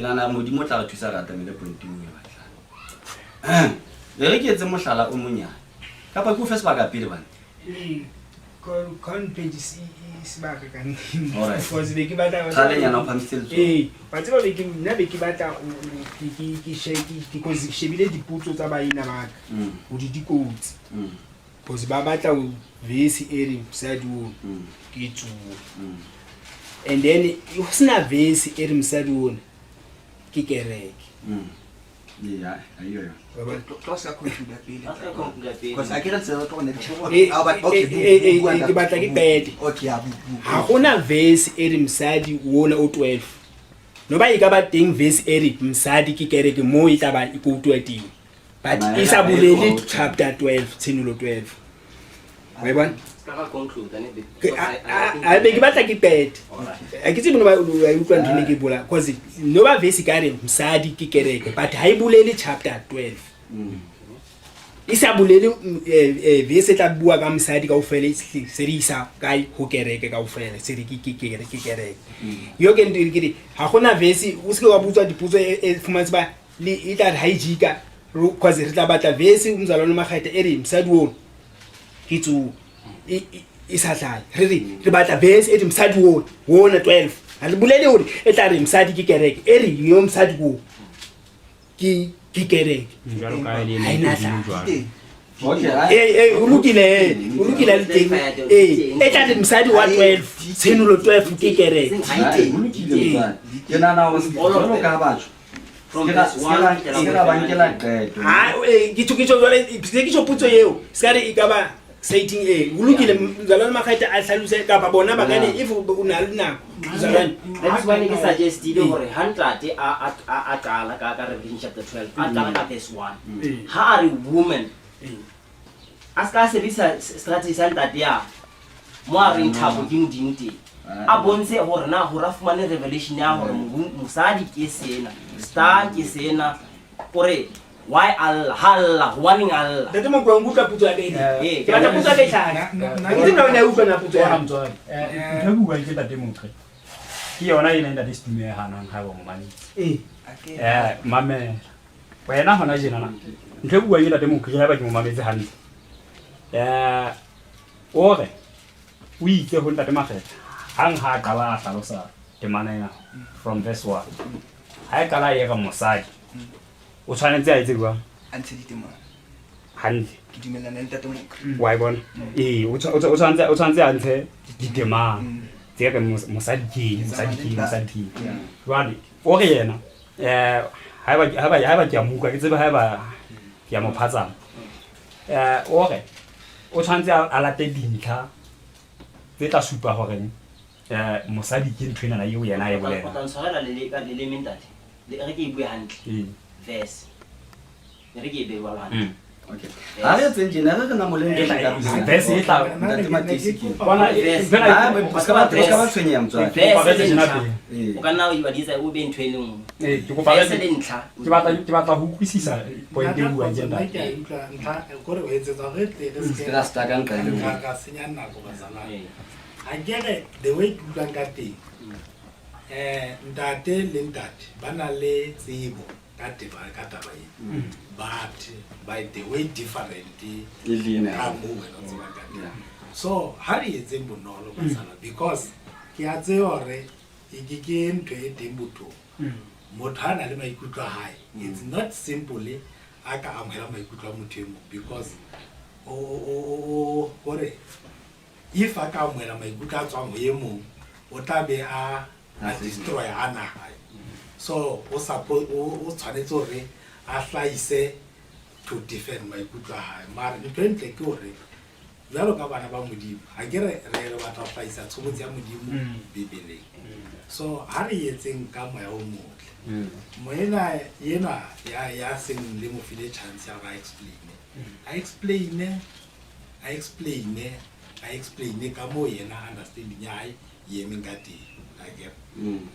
ke nana modimo tla re thusa rata me le point mo batla re ke etse mohlala o monyane kapa ke o fe sebaka pele bana con page sebaka ka nne Alright. because be ke batla Tla nyana o phamisitse ba tseba be ke nna be ke batla ke cause ke shebile diputso tsa baina ba ka o di dikotsi because ba batla o vesi eri msadi wo ke tsuo and then o sina vesi eri msadi wo ke kereke yeah ayo Close ka conclude pele. Because I get it to ne ke batla ke pete okay ha gona vesi eri msadi wona o 12 noba e ka ba teng vesi eri msadi ke kereke mo e tla ba ikoutu ating but isa bulele chapter 12 Tshenolo 12 wa bona ka conclude a be ke batla ke pete a ke tsebe no ba utlwa ntwe ke bola because no ba vesi ka re msadi ke kereke but ha e bulele chapter 12 isa bulele vesi tla bua ka msadi ka ofele se re isa kai ho kereke ka ofele se re ke kereke yo ke ntwe ke ha gona vesi o se wa butsa diputso e fumantswe ba le e tla haijika because re tla batla vesi umzalwane magata e re msadi wona ke tsu isa hlaya re batla vesi e re msadi wona 12 ha le bulele hore e tla re msadi ke kereke e re yo msadi wo ke kereke jalo ka ile ne jalo okay ulukile le teng e tla re msadi wa 12 Tshenolo 12 ke kereke ke nana o solo ka batho ke tso putso eo se re e ka ba citing ulukile mzalwane magata a hlaluse ka ba bona ba gane if o na le nako mzalwane that's why ke suggest hore hantate a qala ka Revelation chapter 12 a qala ka verse 1 ha are woman aska sebisa strategy sa ntate ya mo a re nthabo ke modimo teng a bonse hore na ho rafumane revelation ya hore mosadi ke sena star ke sena ore why Allah warning Allah date mo kwa ngutla putso ya ke ke batla putso ya ke tlhana ke tsena ona utlwa na putso ya mtswadi ntho bua ke tate mokre ke yona ina nda distume hanang ha bo mani mame wena hona jena na ntho bua ke tate mokre ha ba ke mo mametse hantle ore o itse ho ntate mageta hang ha qala a hlalosa temana from verse 1 ha qala ye ga mosadi o tshwanetse a itse kwa until ditema hantle ke dumelana le tate mokre wa bona o tshwanetse a ntshe ditema tse ka mosadi ke jwale o re yena ha ba ke amuka ke tsebe ha ba ke mo phatsana o re o tshwanetse a late dintlha tse tla supa hore mosadi ke ntwe nana eo yena a e bolela o tshwarela le mentate le re ke bua hantle verse re ke be wa hantle okay ha re tse njena re na molenge ka verse e tla ntate matisi ke bona ska ba tshwenya mtswa o ka nna o di badisa o be ntwe le nngwe ke go pala verse le ntlha ke batla ho utlwisisa point e bua jenda gore o etsetsa re tle ska sta ka nka le ka senya nako bazala a get the way to utlwang ka teng ntate le ntate ba na le tsebo ka taba e but by the way different ka mo wena o tseba ka teng so ha re etseng bonolo bazala because ke a tse hore ke ntwe e teng botho motho ha na le maikutlo a hae it's not simply a ka amogela maikutlo a motho e mong because gore if a ka amogela maikutlo a tswang ho ye mong o tla be a destroy a naga so o tshwanetse hore a hlaise to defend maikutlo a hae mara ntho e ntle ke hore jalo ka bana ba modimo ha ke re batla go hlaisa tshobotsi ya modimo bibeleng so ha re etseng ka moya o motle moena yena ya seng le mo file chance ya ra explain ka mo yena understanding ya hae ye mengati again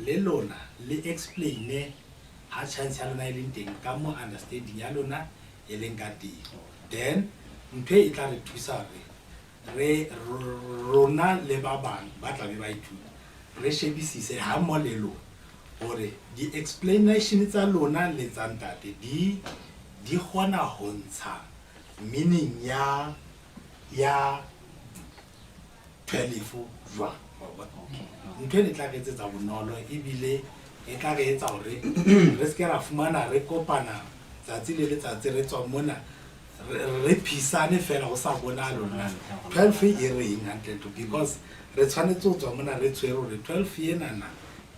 le lona le explain ha chance ya lona ile teng ka mo understanding ya lona e leng ka teng then ntwe e tla re thusa re rona le ba bang ba tla be ba ithuta re shebisise ha molelo hore di-explanation tsa lona le tsa ntate di kgona ho ntsha meaning ya 12 jwang ntho e tla re etsetsa bonolo ebile e tla re etsa hore re se ke ra fumana re kopana tsatsi le letsatsi re tswa mona re phisane fela go sa bona lona 12 e reng hantle because re tshwanetse go tswa mona re tshwere gore 12 enana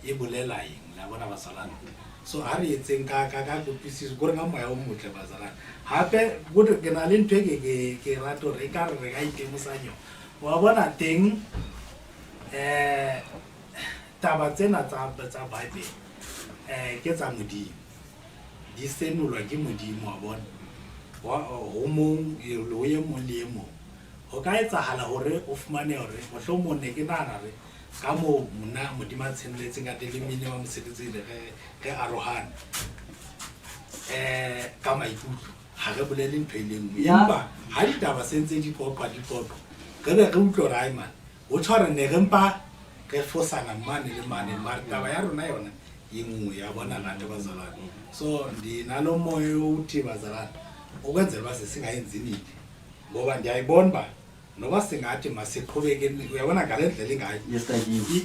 e bolela eng la bona basalana so ha re etseng ka kopisiso gore nga moya o motle basalana hape gore ke na le ntho e ke rata gore e ka re ga itemosanyo wa bona teng taba tsena tsa Bible ke tsa modimo di senolwa ke modimo wa bona ho mong lo ye mong le mong ho ka etsahala hore o fumane hore mohlomong ne ke nahana re ka mo mona modimo a tsheneletseng ka telemine wa mosebetsi le ge arohana ka maikutlo ha re bolele ntho e le nngwe empa ha ditaba sentse di popa re be re utlwa hore ai man o tshwara ne re mpa re fosana mane le mane mara taba ya rona yona e nngwe ya bona lande bazalwane so ndinalo moya uthi bazalwane ukwenzela uba sesingayenzini ngoba ndiyayibona uba noba singathi masiqhubeke uyabona ngale ndlela ingayo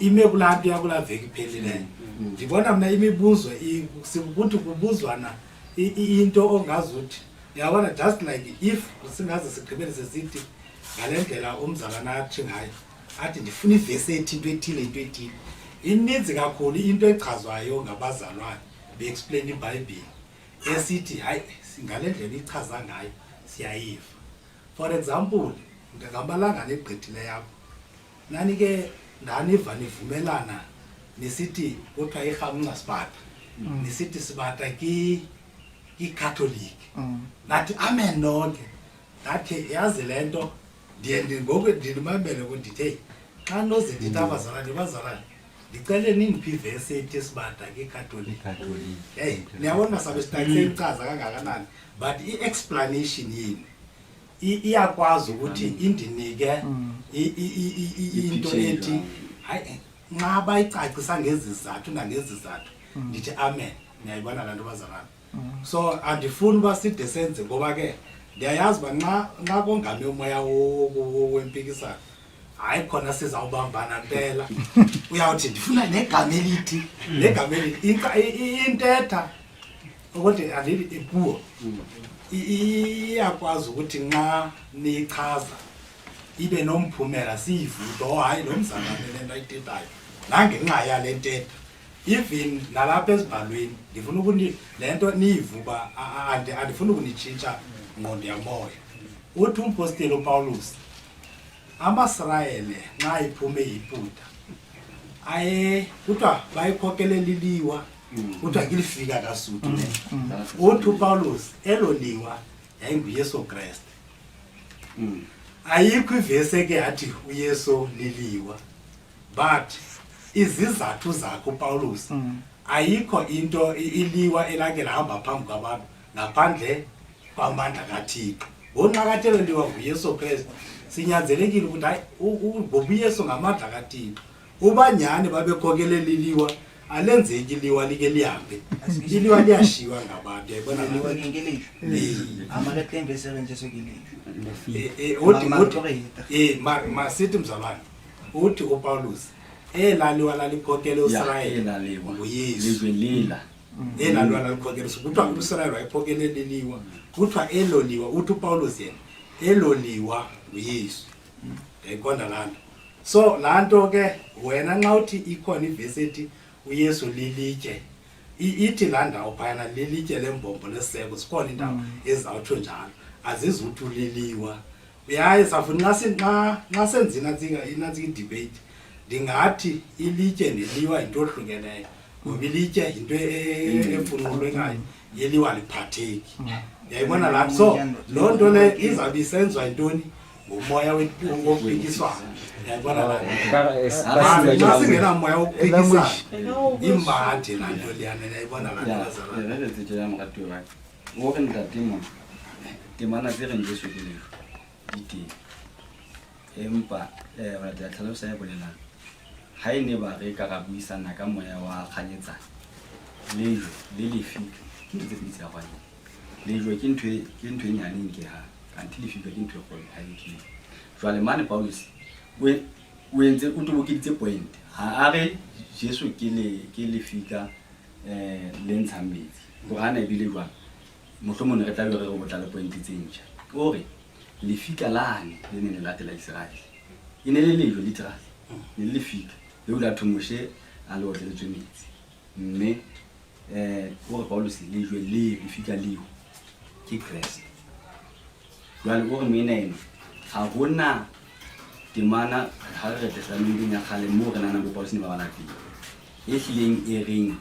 ime kulaa nto yakulaa veki iphelileyo ndibona mna imibuzo ukuthi kubuzwana into ongazuthi uyabona just like if singaze sigqibele sesithi ngale ndlela umzalwana athi ngayo athi ndifuna ivesi ethi into ethile ininzi kakhulu into echazwayo ngabazalwane be-explain iBhayibhile esithi hayi ngale ndlela ichaza ngayo siyayiva. For example ngamalanga negqithile yakho nani ke ndaniva nivumelana nisithi kuthiwa irhamnqa sibata nisithi sibata ki-Catholic nathi amen nonke ndathi yazi le nto ngoku ndinimamele ukuthi hey xa noze ndithi abazalwane ndicele nindiphi ivesi ethi sibata ki-Catholic. Hey niyabona sabe sidayiseyichaza kangakanani but i-explanation yini iyakwazi ukuthi indinike into ethi hayi nxa bayicacisa ngezizathu nangezizathu ndithi amen. Niyayibona laa nto bazalwane. So andifuni uba side senze ngoba ke ndiyayazi uba nxa kongame umoya wempikisano hayi khona sizawubambana mpela uyawuthi ndifuna negama elithi intetha ukuthi andili ikuwo iyakwazi ukuthi nxa niyichaza ibe nomphumela siyivuto hayi lo mzalwane le nto ayithethayo nangenxa yale ntetha even nalapha ezibhalweni ndifuna ukuthi le nto niyivuba andifuna ukunitshintsha ngqondo yamoya. Uthi umposteli uPawulos amasirayele nxa iphume yiputa kuthiwa bayikhokeleliliwa kuthiwa kilifika kasutu le uthi uPawulos elo liwa yayinguYesu Kristu. Ayikho ivesi ke yathi uYesu liliwa but izizathu zakhe uPawulos ayikho into iliwa elake lahamba phambi kwabantu ngaphandle kwamandla kaThixo. Ngonqakathelo liwa nguYesu Kristu sinyanzelekile ukuthi hayi ngobuyesu ngamandla kaThixo ubanyani babekhokeleliliwa alenzeki liwa like lihambe iliwa liyashiwa ngabantu yayibona liwa ngengelishwa amalethembe esebenziso masithi mzalwane uthi uPawulos elaliwa lalikhokele uIsrayeli nguYesu elaliwa lalikhokele kuthiwa uIsrayeli wayekhokeleliliwa kuthiwa elo liwa uthi uPawulos yena elo liwa nguYesu. Yayiqonda laa nto. So laa nto ke wena nxa uthi ikhona ivesi ethi uYesu lilitye ithi laa ndawo phayana lilitye lembombo leseko sikhona indawo ezizawutsho njalo azizuthi uliliwa. Yaye safuna nxa senza inantsi idebate ndingathi ilitye neliwa yinto ohlukeneyo ngoba ilitye yinto efunqulekayo yeliwa liphatheki. Yayibona laa nto. So loo nto le izawube isenziwa yintoni ngumoya wopikiswano. Yayibona laa nto. Xa singenamoya wopikisana imandi laa nto leyana. Yayibona laa nto. Ngoke ntatimo temana tse re njeso ke le diteng empa ra tla tlhalosa ya bolelang ha ene ba re ka buisana ka moya wa kganyetsana lejwe le lefika ke ntse ke tsa gwane lejwe ke ntwe e nyane ke ha kanti lefika ke ntwe go ha ke jwale mane Paulus we entse o tobokitse point ha are Jesu ke lefika le ntshang metsi go gana e bile jwang mohlomong re tla be re go botla le point tse ntšha ore lefika lane le ne le latela Israel e ne le lejwe literal ne le fika le o la thomoshe a le otle le metsi mme ore Paulus lejwe le lefika leo ke Christ jwale ore meneno ha gona temana ha re testamenting ya kgale mo re nana bo Paulus ne ba bana teng e hlileng e reng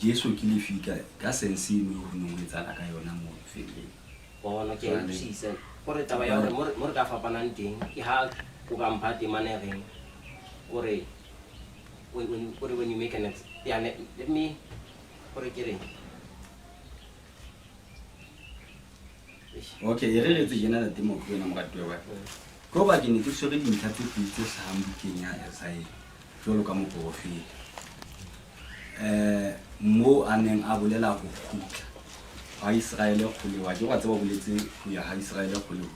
Jesu ke lefika ka sense mo ho no etsala ka yona mo feleng bona ke utlwisisa gore taba ya gore mo re ka fapanang teng ke ha o ka mpha temana reng gore when you make an yeah let me gore ke reng okay e re tse jena la temo go wena mo ratwe wa go ba ke ne ke tsore dintlha tse pitse sa mbukeng ya Isaiah jolo ka mo profeti mo aneng a bolela go khutla ha Israele go lewa ke wa tseba boletse go ya ha Israele go lewa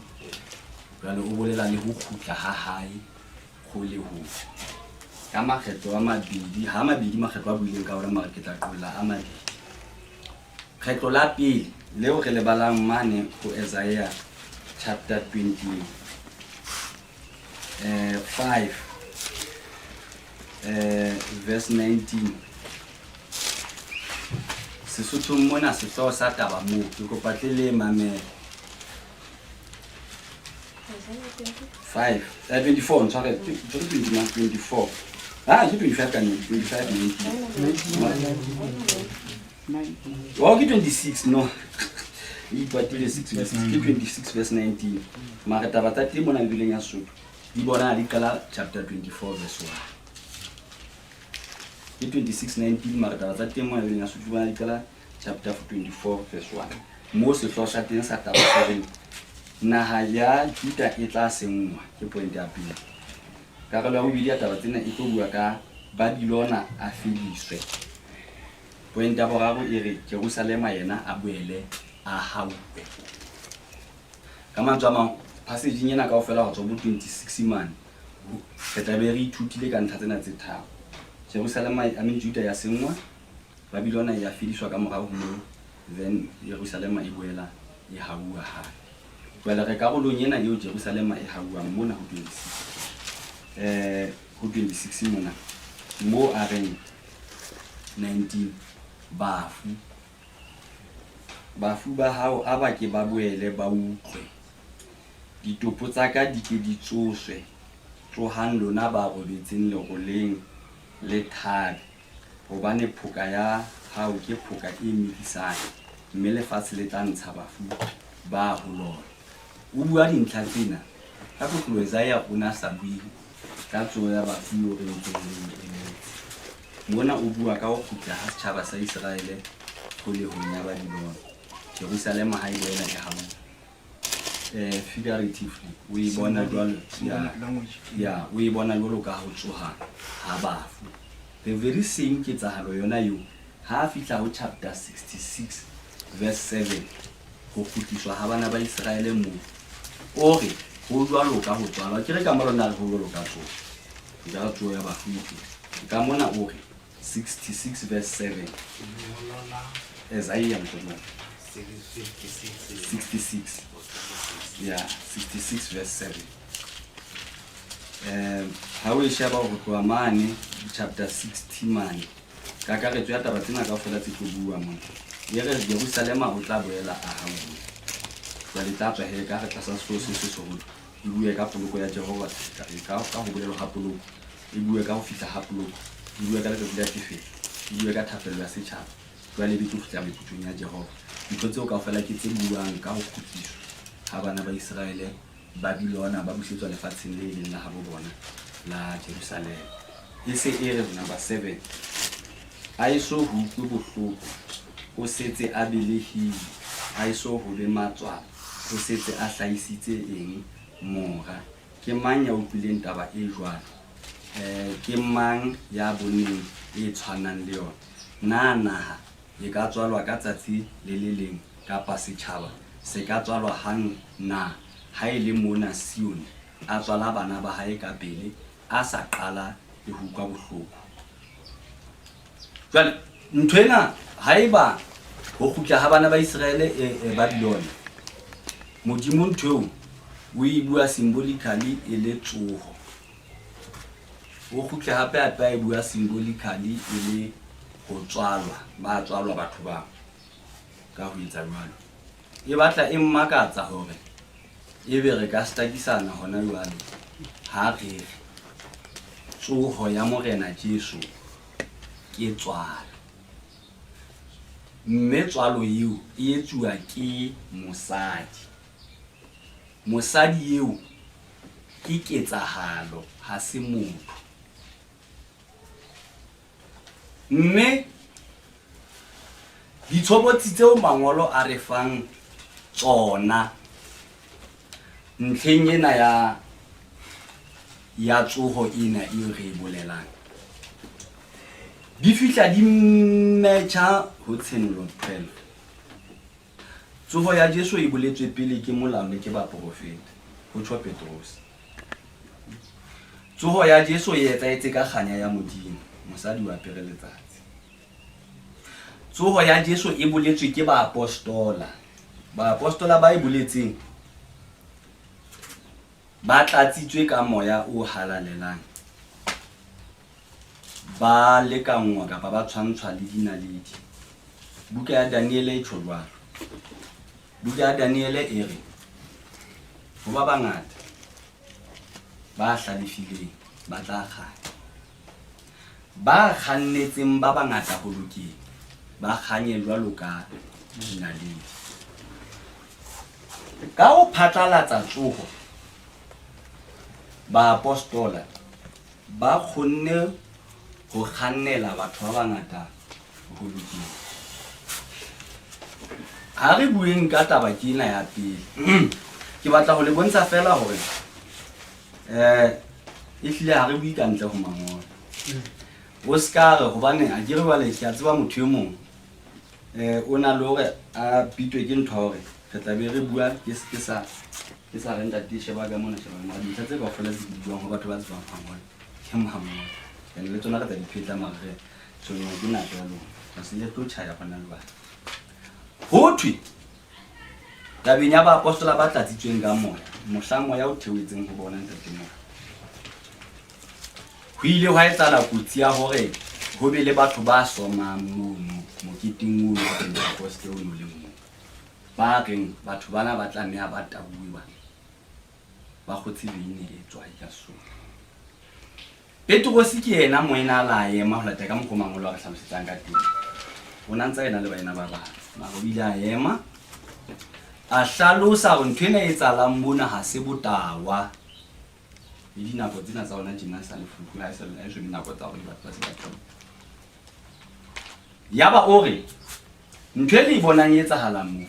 jalo o bolela le go khutla ha hae go le ho ka makgetlo a mabedi ha mabedi makgetlo a buileng ka hore mare ke tla qolla a mabedi kgetlo la pele leo re le balang mane go Isaiah chapter 25 verse 19 Sesotho mona se tlo sa taba mo ke go patlele mamela 24 ntshware 24 ke 25 ka 25 ke 26 no e patlele 6 verse 26 verse 19 mare taba tsa teng mona bileng ya Sesotho di bona di kala chapter 24 verse 1 26:19 mara taba tsa teng mo bileng ya Sesotho bona di kala chapter 24 verse 1 mo se tlosa teng sa taba tsa naha ya Juda e tla sengwa ke point ya pele ka ga go bidia taba tsena e tlo bua ka Babilona a fediswe point ya boraro e re Jerusalema yena a boele a haupe ka mantswe mang passage nyena ka ofela go tswa bo 26 man ke tla be re ithutile ka ntlha tsena tse tharo Jerusalema Juda ya sengwa Babilona ya fediswa ka morao mo then Jerusalema e boela e haua ha jwale re karolong ena eo Jerusalema e haua mona ho 26 ho 26 mona mo a reng 19 bafu ba hao a ba ke ba boele ba utlwe ditopo tsa ka di ke di tsoswe tsohang lona ba robetseng legoleng le thadi hobane phoka ya hao ke phoka e medisang mme lefatshe le tla ntsha bafu ba ho lona o bua dintlha tsena ka go Isaiah o na sa bui ka tso ya bafu yo re mona o bua ka go khutla ha setjhaba sa Israele go le ho nya ba dibona Jerusalem ha ile ena e hamu figuratively we bona jwalo ya we bona jwalo ka ho tsoha ha bafu the very same ketsahalo yona yo ha fihla ho chapter 66 verse 7 go khutliswa ha bana ba Israele mo ore go jwalo ka ho tswala ke re ka morona go jwalo ka tso ga tso ya bafu ka mona ore 66 verse 7 Isaiah 66 yeah 66 verse 7 ha o sheba go tloa mane chapter 60 mane ka karetso ya taba tsena ka fela tse bua mo ye re Jerusalema o tla boela a hamu ba le tla he ka re tlasa so se so e bua ka poloko ya Jehova ka go bolela ga poloko e bua ka go fitla ga poloko e bua ka le tla tife e bua ka thapelo ya setšhaba ba le ditlo fitla meputsong ya Jehova ditlo tseo ka fela ke tse buang ka go khutliswa ha bana ba Israele Babilona ba busetswa lefatsheng le leng la habo bona la Jerusalem e se e re number 7 a iso ho bohloko o setse a belehile a iso ho le matswa o setse a hlaisitse eng mora ke mang ya utlwileng taba e jwalo ke mang ya boneng e tshwanang le yona naha e ka tswalwa ka tsatsi le le leng kapa setjhaba se ka tswalwa hang na ha e le mona Sione a tswala bana ba hae ka pele a sa qala le ho utlwa bohloko. Jwale nthwena haeba ho kgutla ha bana ba Israel Babylon, modimo ntho o e bua symbolically e le tsoho. O kgutla hape a e bua symbolically e le ho tswalwa, ba tswalwa batho ba ka ho etsa jwalo. E batla e mmakatsa hore ebe re ka stakisana hona jwale ha re tsoho ya morena Jesu ke tswalo. Mme tswalo eo e etsuwa ke mosadi. Mosadi eo ke ketsahalo ha se motho. Mme ditshobotsi tseo mangolo a re fang tsona ntlheng ena ya tsoho ena eo re bolelang, di fihla di matcha ho Tshenolo 12. Tsoho ya Jesu e boletswe pele ke molao le ke baprofeta, ho tjho Petrus. Tsoho ya Jesu e etsahetse ka kganya ya modimo, mosadi wa apere letsatsi. Tsoho ya Jesu e boletswe ke baapostola. Baapostola ba e boletseng ba tlatsitswe ka moya o halalelang, ba lekangwa kapa ba tshwantshwa le dinaledi. Buka ya Daniele e tjho jwalo. Buka ya Daniele e re ho ba bangata ba hlalefileng ba tla kganya, ba kgannetseng ba bangata ho lokeng ba kganye jwalo ka dinaledi. Ka ho phatlalatsa tsoho, baapostola ba kgonne ho kgannela batho ba bangata ho lokeng. Ha re bueng ka taba ke ena ya pele, ke batla ho le bontsha fela hore ehlile ha re bue ka ntle ho mangolo. O ska re hobane a ke re jwale ke a tseba motho e mong o na le hore a bitwe ke ntho hore re tla be re bua ke sa renta sheba ka mona sheba mona dintlha tse kaofela tse buang ho batho ba tsebang mangolo ke mangolo. And le tsona ka tsa dipheta mare so ke na jalo ka se le tlo tshaya bana le bana. Ho thwe tabeng ya baapostola ba tlatsitsweng ka moya, mohlang moya o theoetseng ho bona ntate mo. Ho ile hwa etsahala kutsi ya hore ho be le batho ba somang mono moketeng o wa Pentecost o no le mo. Ba reng batho bana ba tlameha ba tabuwa ba khotsi beine e tswa ya so. Petrus ke yena moena la ema ho lata ka mongolo wa hlabisetsang ka teng. Ona ntse ena le baena ba ba maro ile a ema a hlalosa hore nthwena e etsalang mona ha se botawa. Le dinako tsena tsa ona tjena sa lefuku ha se le jo dinako tsa hore batho ba se ba tlo. Yaba ore ntwe le bonang e etsahala mo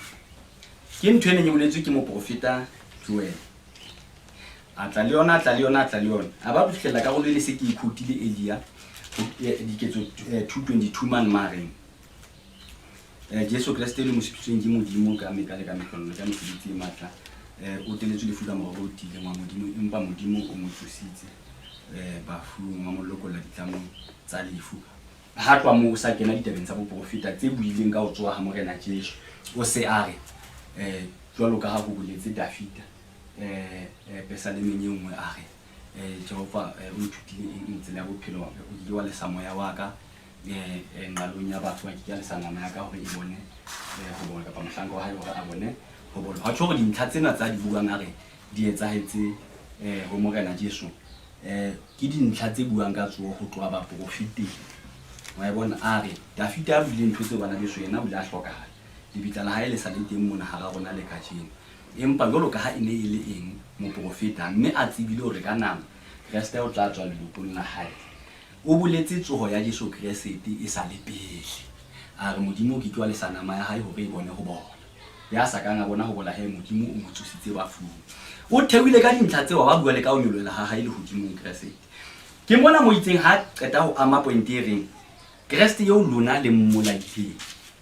ke nthwene e boletswe ke moprofeta Joel. Atla le yona a ba fihlela ka go le se ke ikhutile Elia diketso 2:22 man mareng. Jesu Kriste le mosipitsweng ke modimo ka mekale ka mehlolo ka mesebetsi e matla o teletswe le fuka mo go tile mo modimo empa modimo o mo tsositse ba fu mo molokola ditlamo tsa lefu. Ha twa mo sa kena ditabeng tsa boprofeta tse buileng ka o tsoa ha morena Jesu o se are jwalo ka ha go boletse Dafita pesalemeng e nngwe a re Jehova o ithutile eng tsela ya bophelo wa o ile wa lesa moya wa ka ngalong ya batho ba ke le sanana ya ka hore e bone ho bona kapa mohlanka wa hae hore a bone ho bona ha tshwere dintlha tsena tsa di buang a re di etsahetse ho morena Jesu ke dintlha tse buang ka tsoho ho tloa ba profeteng wa bona a re Dafita a bile ntho tse bana beso yena o ile a hlokahala lebitla la hae le sa le teng mona ha ra rona le kajeno empa jolo ka ha ene e le eng mo profeta mme a tsebile hore ka nama Kriste o tla tswa lebopong la hae o boletse tsoho ya Jesu Kriste e sa le pele a re modimo ke twa le sanama ya hae hore e bone ho bona ya sa ka nga bona ho bola hae modimo o mo tsositse ba fu o thewile ka dintlha tse wa ba bua le ka o nyolola ha hae le hodimo Kriste ke mona mo itseng ha qeta ho ama point e reng Kriste yo lona le mmolaile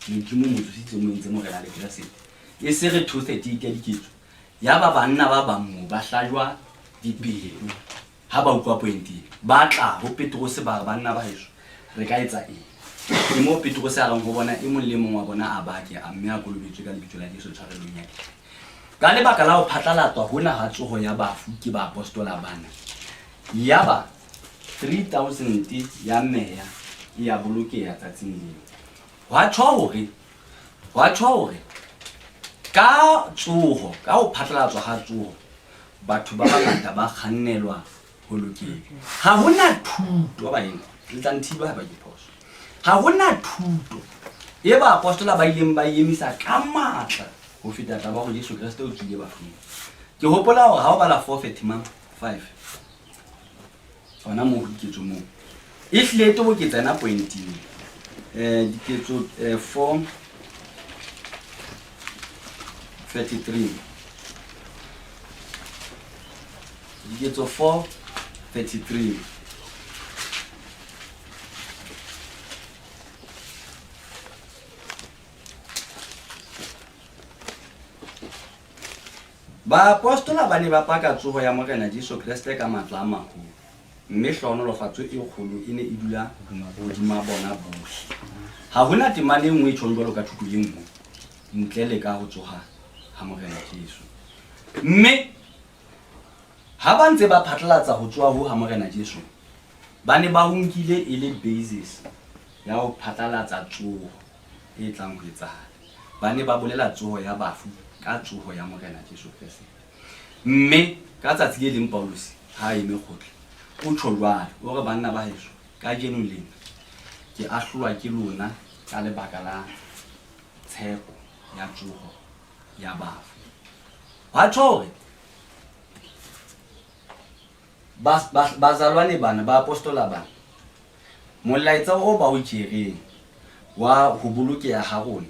modimo mo tsositse mo entse morena le Keresete e se re 238 ya diketso ya ba banna ba bang ba hlajwa dipelo ha ba utlwa pointi ba tla ho Petrus ba banna ba heso re ka etsa eng ke mo Petrus a reng ho bona e mong le mong wa bona a bake a mme a kolobetswe ka lebitso la Jesu tshwarelong ya ka lebaka la ho phatlalatswa hona ha tsoho ya bafu ke ba apostola bana yaba 3000 ya meya ya bolokeha tsatsing leo wa tjho hore ka tsoho ka ho phatlalatswa ha tsoho batho ba bangata ba kgannelwa ho lokela ha hona thuto ba eng le tla nthiba ba diphoso ha hona thuto e ba apostola ba ileng ba emisa ka matla ho feta taba go Jesu Kriste o tswile bafung ke hopola hore ha o bala 4:5 ona mo diketso mo e hlile to ke tsena pointing diketso 4:33 diketso 4:33 ba apostola ba ne ba paka tsoho ya morena Jesu Kriste ka matla a maholo mme hlohonolofatso e kgolo e ne e dula hodima bona bohle ha hona temane nngwe e tshwang jwalo ka thuto e nngwe ntle le ka ho tsoha ha morena Jesu mme ha ba ntse ba phatlalatsa ho tsoha ho ha morena Jesu ba ne ba nkile e le basis ya ho phatlalatsa tsoho e tlang ho etsahala ba ne ba bolela tsoho ya bafu ka tsoho ya morena Jesu Kriste mme ka tsatsi le leng Paulus ha e mekgotla o tjholwana o re banna ba heso ka jeno lena ke ahlolwa ke lona ka lebaka la tshepo ya tsoho ya bafu wa tjhore bazalwane bana ba apostola bana molaetsa o ba o tjereng wa ho bolokeha ha rona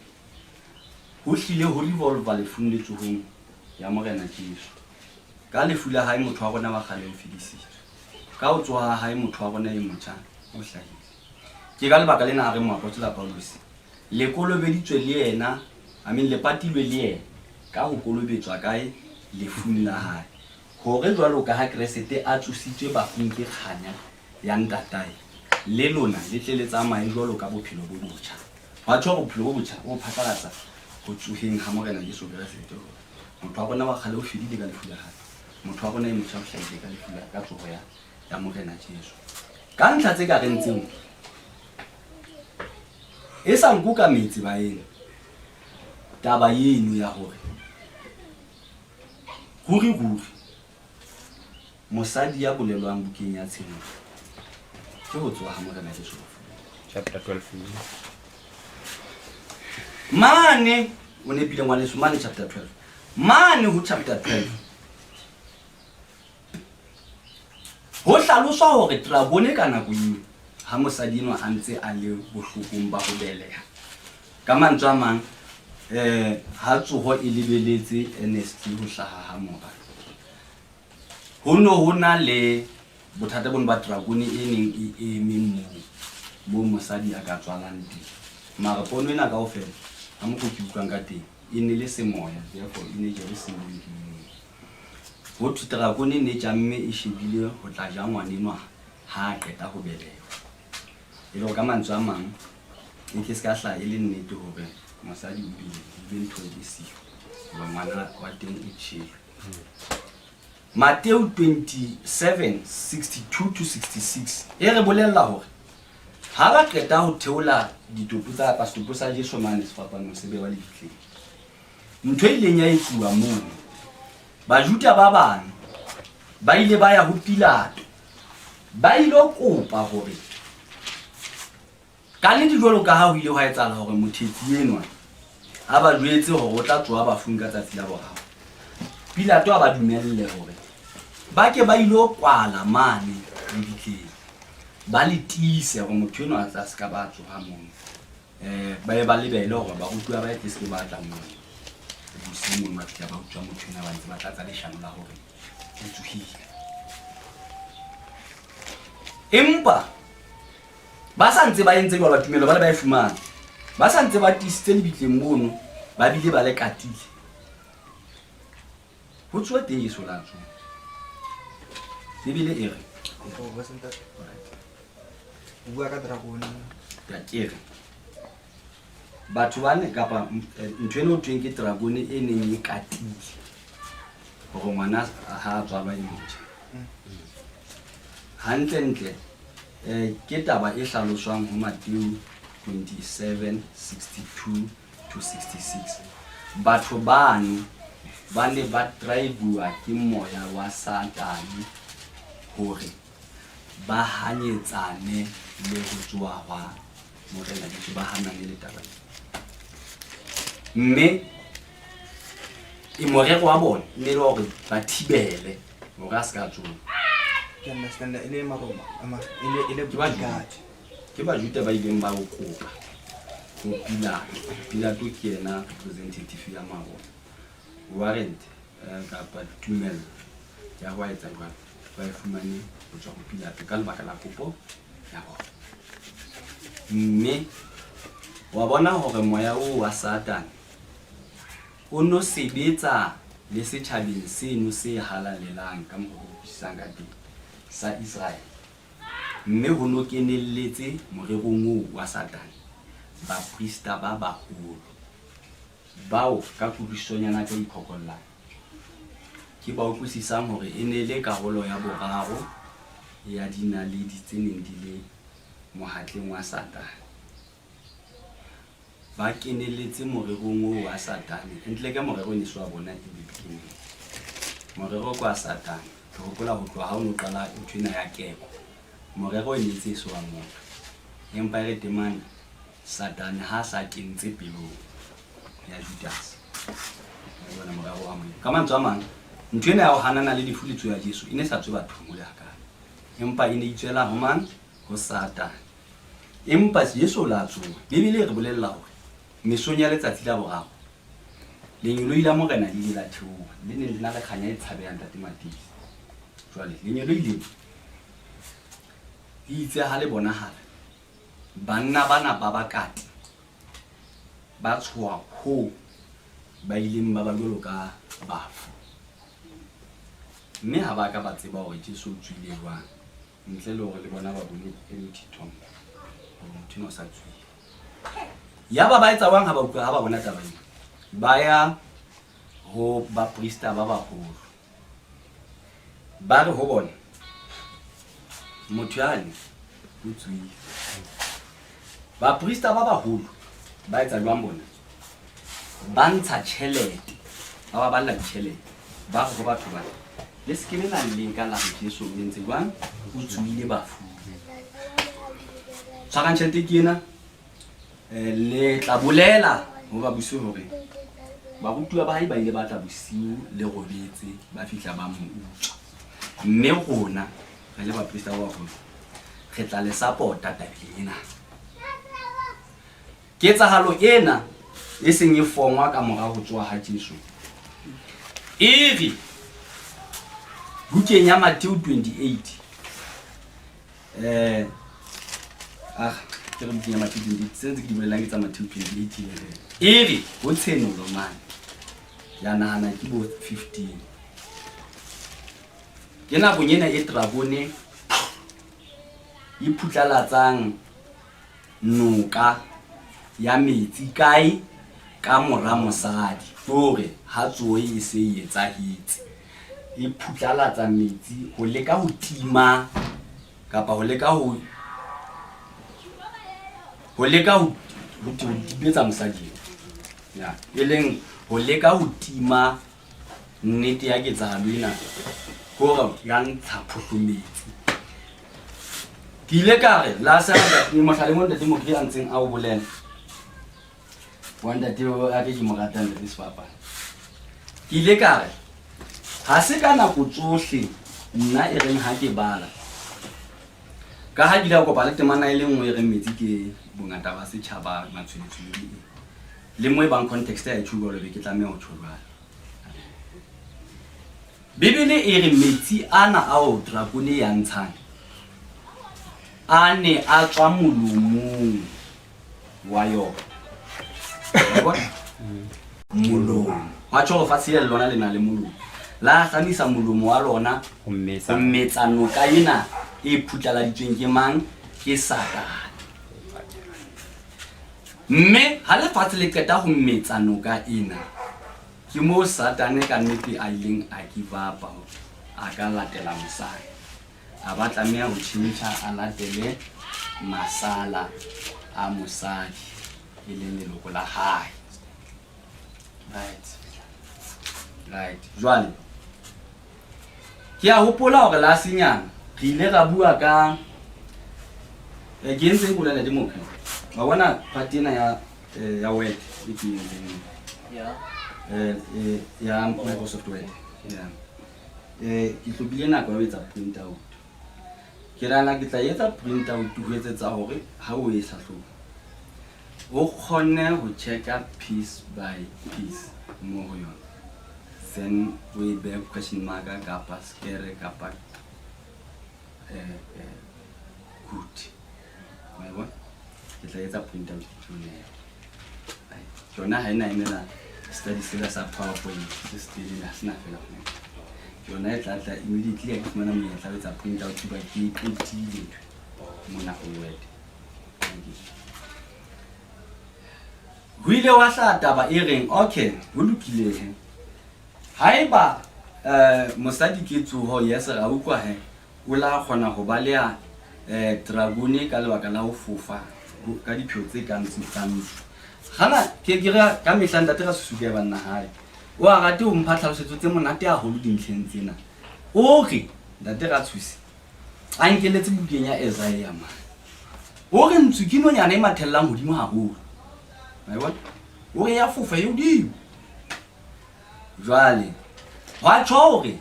ho hlile ho revolva lefung le tsohong ya morena Jesu ka lefu la hae motho wa rona wa kgale o fedisitswe ka ho tsoha hae motho wa rona e motjha o hlahile ke ka lebaka lena re mo apostola Paulus le kolobeditswe le yena le patilwe le yena ka ho kolobetswa kae lefung la hae hore jwalo ka ha Keresete a tsositswe bafung ke kganya ya ntatae le lona le tle le tsamaye jwalo ka bophelo bo botjha wa tjho bophelo bo botjha o phatlalatsa ho tsoheng ha morena Jesu Keresete motho wa rona wa kgale o fedile ka lefu la hae motho wa rona e motjha o hlahile ka lefu la ka tsoho ya morena Jesu ka ntlha tse ka rentseng e sa nkuka metsi ba ena taba yeno ya hore ruri mosadi ya bolelwang bukeng ya Tshenolo ke ho tsoha ha morena Jesu chapter 12 mane o ne pile ngwane sumane chapter 12 mane ho chapter 12 ho hlaloswa hore tra bone ka nako eo ha mosadi eno a ntse a le bohlokong ba ho beleha ka mantswe a mang ha tsoho e lebeletse NST ho hlaha ha mora ho na le bothata bona ba dragone e neng e eme mo mosadi a ka tswalang teng mara pono ena kaofela ha mo go ke utlwang ka teng e ne le semoya therefore e ne jere se mo ho dragone ne jamme e shebile ho tla ja ngwanenwa ha a qeta ho beleha e le ka mantswe a mang e ke ska hla e le nnete hore mosadi o bile ntho e siyo ba ngwana wa teng o tshile Matthew 27:62-66 e re bolella hore ha ba qeta ho theola ditopo tsa pastopo sa Jesu mane sefapano se be ba le ditleng ntho ile nya etsuwa moo bajuta ba bana ba ile ba ya ho Pilato ba ile kopa hore ka le dijolo ka ha ho ile ho etsahala hore mothetsi enwa a ba jwetse hore o tla tsoa bafung ka tsatsi la borao Pilato a ba dumelle hore ba ke ba ilo kwala mane le ditleng ba le tise hore motho enwa a tsa se ka ba tsoha moo ba e ba lebele hore ba utlwa ba e se ba tla moo bosiung mo tla ba utlwa motho enwa ba ntse ba tlatsa leshano la hore o tsohile empa ba sa ntse ba entse jwalo tumelo ba le ba e fumana ba sa ntse ba tisitse lebitleng mono ba bile ba le katile ho tswa teng Jesu la tswa Bibele e re bua ka dragon ya kere batho bane kapa ntwe no tweng ke dragon e neng e katile go ngwana ha tswa ba imotse hantle ke taba e hlaloswang ho Matthew 27:62 to 66 batho bane ba ne ba drive-wa ke moya wa Satane hore ba hanyetsane le ho tswa wa morena ke ba hanane le taba mme e morero wa bona ne le hore ba thibele hore a ska tswa ke understand ile maroma ama ile bugati ke ba juta ba ileng ba okopa go pila to ke ena representative ya mabona warrant kapa tumelo ya ho etsa jwang ba fumane go tswa go pila ka lebaka la kopo ya bona mme wa bona hore moya o wa Satane o no sebetsa le setjhabeng seno se halalelang ka mo bisang ka teng sa Israel mme ho no kenelletse morerong wa Satane ba prista ba baholo bao ka kurisonyana tsa iphokolla ke ba utlwisisang hore e ne le karolo ya boraro ya dinaledi tse neng di le mohatleng wa Satane ba kenelletse morerong wa Satane ntle ka morero ne swa bona e bibeleng morero kwa Satane ke hopola ho tloha ha o no qala nthwena ya keko morero e netse swa motho empa re temane Satane ha sa kentse pelong ya Judas bona morero wa mo ka mantswe a mang nthwena ya ho hanana le difulitso ya Jesu ine sa tswe batho mo le haka empa ine itswela ho mang ho Satane empa Jesu la tswa Bibele re bolella hore mesong ya letsatsi la boraro lenyolo ile morena le la theoha le ne le na le khanya e tshabehang tate Matisi jwale lenyolo ile itse ha le bona hala banna bana ba bakati ba tswa ho ba ileng ba balolo ka bafu mme ha ba ka ba tseba hore Jesu o tswile jwang ntle le hore le bona ba bone e le thithong motho no sa tswile ya ba etsa wang ha ba utlwa ha ba bona taba ena ba ya ho ba prista ba baholo ba re ho bona motho yane o tswile ba prista ba baholo ba etsa jwang bona ba ntsha tjhelete ba balla tjhelete ba go batho ba le skene na le nka la Jesu o ntse jwang o tswile bafu tsaka tjhelete ke ena le tla bolela ho ba busi hore ba rutuwa ba hae ba ile ba tla bosiu le robetse ba fihla ba mo utswa mme rona re le ba prista ba baholo re tla le supporta tabeng ena ketsahalo ena e seng e fongwa ka mora ho tswa ha Jesu iri bukeng ya Matthew 28 ke re bukeng ya Matthew 28 sense ke di bolelang ke tsa Matthew 28 iri ho Tshenolo man ya nahana ke bo 15 ke na bonyena e dragone iphutlalatsang noka ya metsi kae ka mora mosadi hore ha tsoe e se etsahetse e phutlalatsa metsi ho leka ho tima kapa ho leka ho dibetsa mosadi ya eleng ho leka ho tima nnete ya ketsahalo ena hore ya ntsha photlometsi ke ile ka re la sa ke mohlale mo ntate mo ke antseng a o bolela wanda teo a ke mo ratang le swapa ke ile ka re ha se kana go tsohle nna e reng ha ke bala ka ha dila go bala temana ile nngwe re metsi ke bongata ba se tshaba matshweletswele le mo e bang context ya tshubo le ke tlameha ho tshwarwa Bibele e re metsi ana ao dragone ya ntshang ane a tswa molomong wa yona Wa bona? Molomo wa tjho go fatshe le lona le na le molomo la tsamisa molomo wa lona Ho go mmetsa. metsa noka ena e phutlaladitsweng ke mang ke Satane. Mme ha le fatshe le qeta go metsa noka ena ke mo Satane ka nnete a ileng a give up a ka latela mosadi a ba tlameha ho tšhintšha a latele masala a mosadi e leng leloko la hae. Right jwale ke a hopola hore la senyana re ile ra bua ka ke ntse go lela demo ka wa bona patina ya word e ke ya Microsoft Word ke tlobile nako ya etsa print out ke rana ke tla etsa print out ho etsetsa hore ha o e hlahloba o khone ho checka piece by piece mo ho yona then we be question mark kapa scare kapa good wa bona ke tla etsa print out jona ha ina inela study sila sa PowerPoint se study la sina fela jona e tla immediately ke fumana mo tla etsa print out ba ke qetile mona ho word ho ile wa hla taba e reng okay ho lokile he haeba mosadi ke tsoho yes ra ukwa he o la khona ho ba le dragone ka lebaka la ho fofa ka diphio tse kang tsitsang gana ke gira ka mehlanda tera susuke banna hae o a rate o mpha tlhalosetso tse monate a holo dintlheng tsena o re ntate ra thusi a nkeletse bukeng ya Isaiah ma o re ntsukino nyana e mathellang hodimo haholo wa bona o re ya fofa yo di jwale wa tshore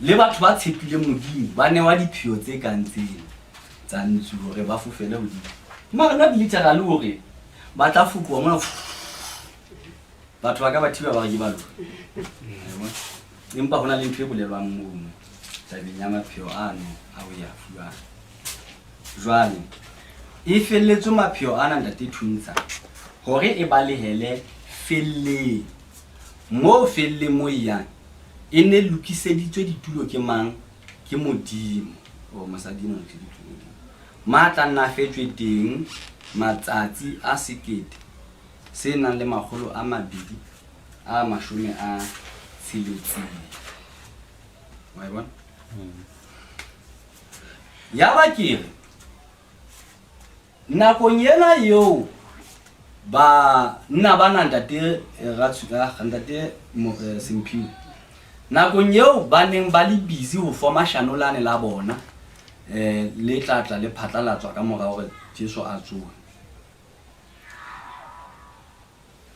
le batho ba tshepile modimo ba ne wa diphio tse kantseng tsa ntsu hore ba fofele hodimo mara na literally hore ba tla fukwa mona batho ba ka ba thiba ba re ba lo empa hona le ntwe bolelwang mono tabeng ya maphio ano a o ya fuwa jwale e felletse maphio ana ntate thuntsha hore e balehele felle mo felle mo yang e ne lokiseditswe ditulo ke mang ke modimo o mosadino ke ditulo matla nna fetswe teng matsatsi a sekete se nang le makgolo a mabedi a mashome a tsheletseng wa bona ya ba kere nakong yena yo ba nna bana ntate ratsuka ntate Simpiwe nakong eo ba neng ba le busy ho forma shanolane la bona le tlatla le phatlalatswa ka mora hore Jesu a tsoha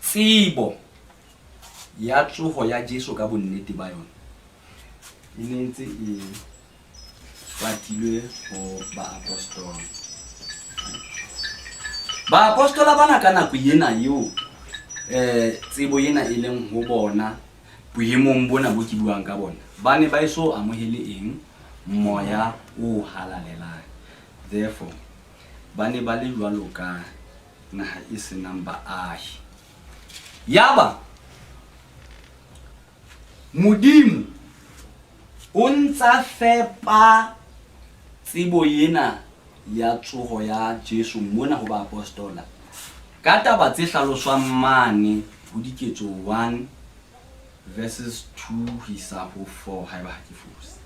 tsebo ya tsoho ya Jesu ka bonnete ba yona e nentse e fatilwe ho ba apostola bana ka nako yena eo tsebo yena e leng ho bona boemong bona bo ke buang ka bona ba ne ba iso amohele eng moya o halalelang therefore ba ne ba le jwalo ka naha e senang baahi yaba modimo o ntsa fepa tsebo yena ya tsoho ya Jesu mona ho ba apostola ka taba tse hlaloswang mane ho diketso 1 verses 2 hisa ho 4 haeba ha ke fose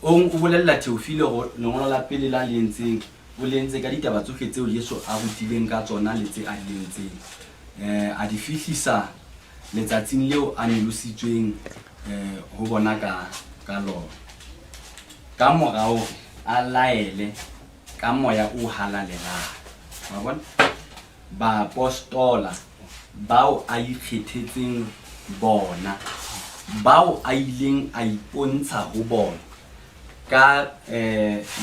o bolella Theophile ho lengolo la pele la lentseng o lentse ka ditaba tsohle tseo Jesu a rutileng ka tsona le tse a lentseng a di fihlisa letsatsing leo a nelositsweng ho bona ka lona ka morao a laele ka moya o halalelang wa bona ba apostola bao a ikgethetseng bona bao a ileng a ipontsha ho bona ka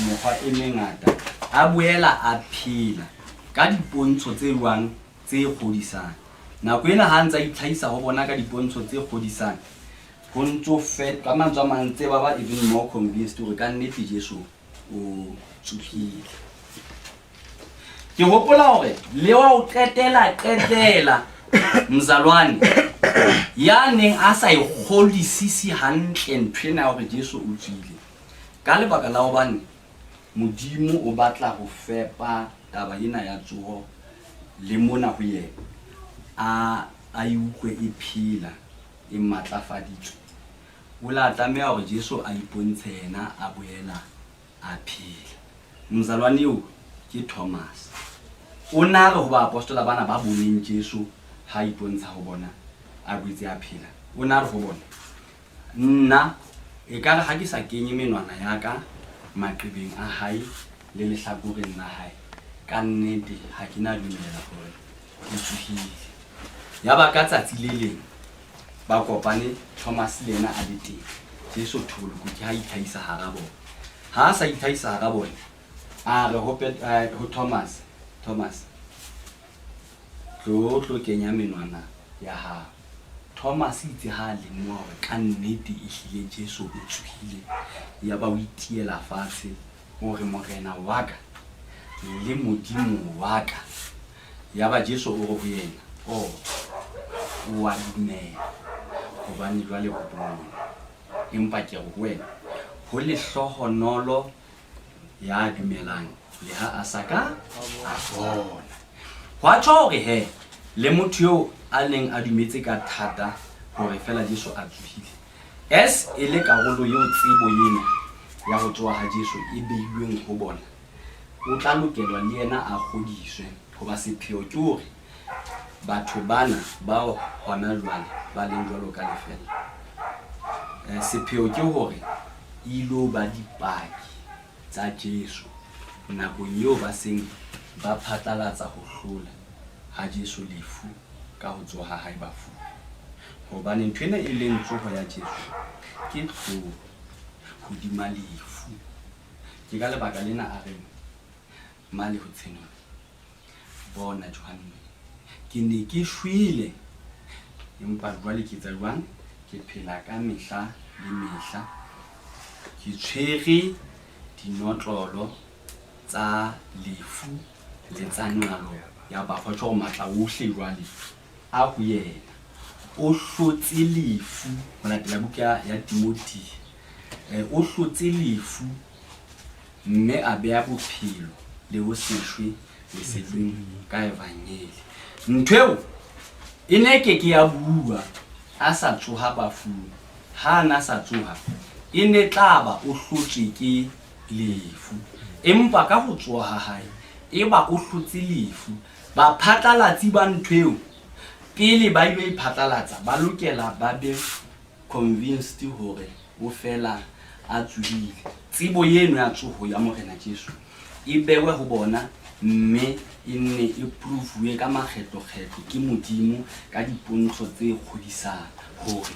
mokgwa e mengata a boela a phela ka dipontsho tse ruang tse kgodisang nako ena ha ntsa itlhaisa ho bona ka dipontsho tse kgodisang ho ntso fet ka mantswe a mang tse ba even more convinced hore ka nnete Jesu o tsukile ke hopola hore le wa o qetela mzalwane ya neng a sa ikgodisisi hantle nthwena hore Jesu o tswile ka lebaka la hobane modimo o batla ho fepa taba ena ya tsoho le mona ho yena a iukwe e phela e matlafaditswe o la tlameha hore Jesu a ipontshe yena a boela a phela. Mzalwane o ke Thomas o na re ho ba apostola bana ba boneng Jesu ha ipontsha ho bona a butse a phela. O na re ho bona nna e ka re ha ke sa kenye menwana ya ka maqebeng a hae le lehlakoreng la hae ka nnete ha ke na dumela hore o tsuhile. Ya ba ka tsatsi le leng ba kopane Thomas le yena a le teng Jesu tholo ke ha ithaisa hara bona ha sa ithaisa hara bona a re ho Thomas tlo kenya menwana ya ha Thomas itse ha le mo hore ka nnete e hlile Jesu o tsuhile. Ya ba o itiela fatshe hore morena wa ka le modimo wa ka. Ya ba Jesu o re ho yena o wa dumela hobane jwale ho bona empa ke re ho wena ho le hlohonolo ya dumelang le ha a saka a bona wa tshore he le motho yo a neng a dumetse ka thata hore fela Jesu a tsuhile es ele karolo yo tsebo yena ya go tsoa ha Jesu e beilweng ho bona o tla lokelwa le yena a godiswe ho ba sepheo ke hore batho bana ba hona jwale ba leng jwalo ka lefela sepheo ke hore ilo ba dipaki tsa Jesu nakong eo ba seng ba phatlalatsa ho hlola ha Jesu lefu ka ho tsoha hae bafu hobane nthwena e leng tsoho ya Jesu ke tlo hodima lefu. Ke ka lebaka lena a re male ho Tshenolo bona Johanne ke ne ke shwele empa jwale ke tsa jwang ke phela ka mehla le mehla ke tshwere dinotlolo tsa lefu le tsa nqalo ya ba fa tshwa matla ohle jwale a ho yena o hlotse lefu hona tla buka ya Timothy o hlotse lefu mme a beya bophelo le ho seshwe le seding ka evangeli ntweo ine ke ya bua a sa tsoha bafu ha na sa tsoha ine tlaba o hlotswe ke lefu empa ka ho tsoha hae eba o hlotse lefu ba phatlalatsi ba ntweo pele ba ile iphatlalatsa ba lokela ba be convinced hore o fela a tsuhile. Tsebo yeno ya tsoho ya morena Jesu e bewe ho bona mme e ne e prove ka makgetlo ke modimo ka dipontsho tse kgodisang hore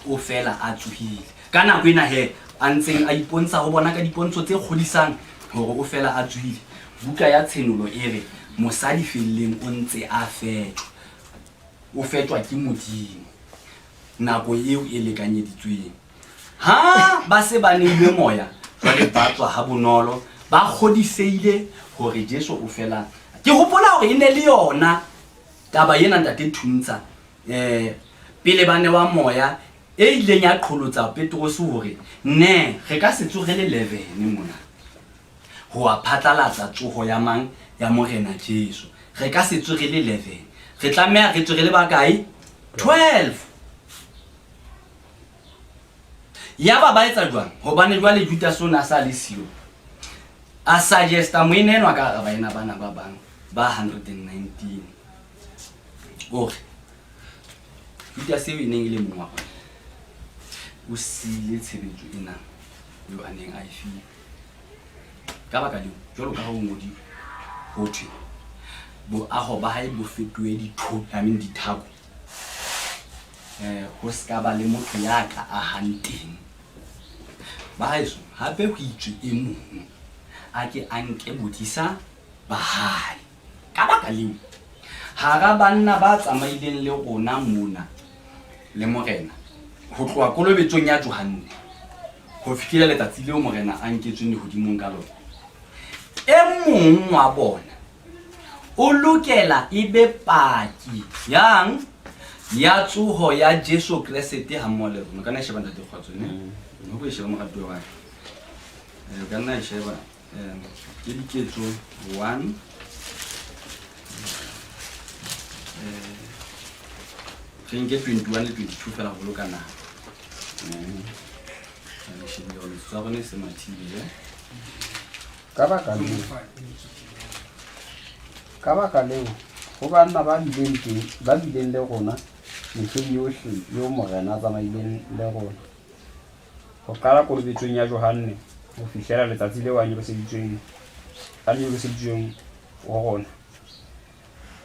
o fela a tsuhile. Ka nako ena he a ntseng a ipontsha ho bona ka dipontsho tse kgodisang hore o fela a tsuhile. Buka ya Tshenolo e re mosadi felleng o ntse a fetwa o fetwa ke modimo nako eo e lekanyeditsweng ha ba se ba neilwe moya jwale ba tswa ha bonolo ba kgodiseile hore Jesu o fela. Ke hopola hore ene le yona taba yena ntate Thuntsa pele ba ne wa moya e ileng ya qholotsa Petros hore ne re ka se tsogele 11 mona ho a phatlalatsa tsoho ya mang ya morena Jesu re ka se tsogele 11 re tlameha re tsogele ba kae 12 ya ba etsa jwang hobane jwale Judas o na sa le sio a suggesta moinenwa ka ba ena bana ba bang ba 119 ore Judas e neng ile mongwa o sile tshebetso ena yo aneng a ifile ka baka le jwalo ka ho ngodi ho thwe bo aho ba hae bo fetoe dithako ho ska ba le motho ya ka a hanteng ba haeso hape ho itswe e mong a ke anke bodisa ba hae ka baka leo hara banna ba tsamaileng le rona mona le morena ho tloa kolobetsong ya Johanne ho fikela letsatsi leo morena a nketsweng hodimong ka lona e mong wa bona o lokela ebe paki yang ya tsoho ya Jesu Kriste ha mmoho le rona. Kana sheba ntate kgotso ne ho go sheba mogato wa kana sheba ke diketso 1 Trinke 21 le 22 fela go lokana. Shebe le tswa rone se mathile ka baka leo go banna ba bileng le rona mehleng yohle yo morena a tsamaileng le rona go qala kolobetsong ya Johane go fihlela letsatsi leo a nyoloseditsweng go rona.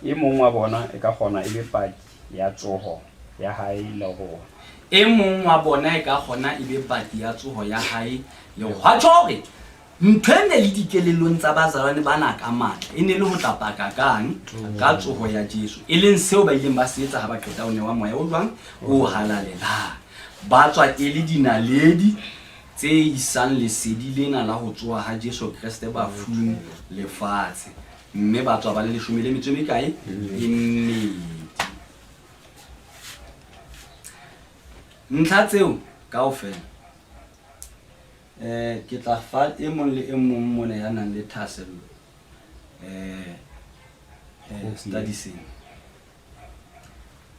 E mong wa bona e ka kgona e be paki ya tsoho ya hae le rona. E mong wa bona e ka kgona e be paki ya tsoho ya hae le go ha tshore ntwene le dikelelong tsa bazalwane bana ka matla e ne le ho tlapaka kang ka tsoho ya Jesu e leng seo ba ileng ba se etsa ha ba qeta o ne wa moya o jwang o halalela ba tswa e le dinaledi tse isang lesedi lena la ho tsoha ha Jesu Kriste ba fung lefatshe mme ba tswa ba le 10 le metso e mekae e mmedi. Ntlha tseo kaofela ke tla fa e mong le e mong mona ya nang le thasello studies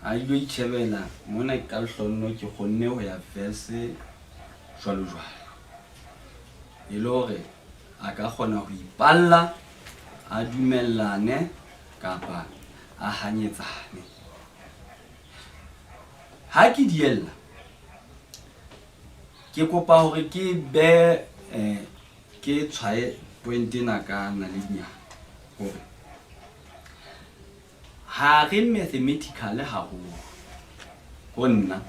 a ilo itshebela mona ka hlonno ke kgonne ho ya verse jwalo e le hore a ka kgona ho ipalla a dumellane kapa a hanyetsane. Ha ke diella ke kopa hore ke be ke tshwae point ena ka na le nya hore ha re mathematical ha ho nna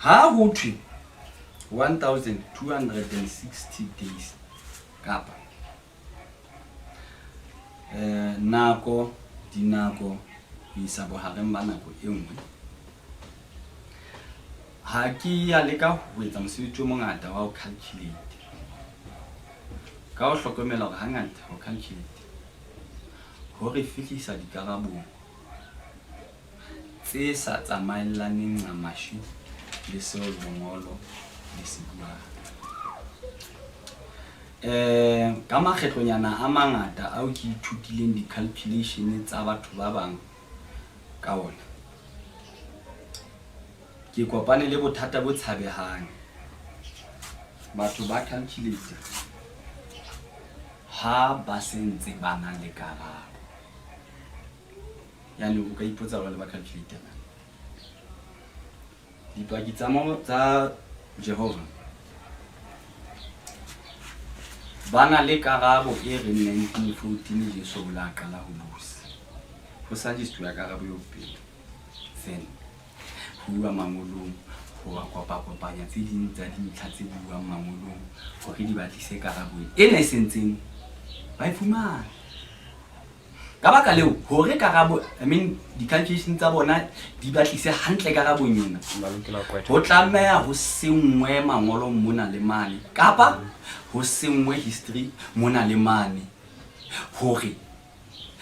ha ho thwe 1260 days kapa nako dinako isa bohareng ba nako e nngwe ha ke ya leka ho etsa mosebetsi o mongata wa ho calculate ka ho hlokomela hore hangata ho calculate ho re fihlisa dikarabong tse sa tsamaelaneng ngamashi le seo lengolo le se buang. Ka makgetlonyana a mangata ao ke ithutileng di-calculation tsa batho ba bang ka ona ke kopane le bothata bo tshabehang. Batho ba calculate ha ba sentse ba na le karabo yani o ka ipotsa hore le ba calculate na dipaki tsa mo tsa Jehova bana le karabo e re 1914 Jesu o la qala ho busa ho sa history ya karabo yo pele then bua mangolong ho kopanya tse ding tsa dintlha tse buang mangolong hore di batlise karabo ena e sentseng ba ifumana ka baka leo hore karabo di-calculation tsa bona di batlise hantle karabong ena ho tlameha ho sengwe mangolo mona le mane kapa ho sengwe history mona le mane hore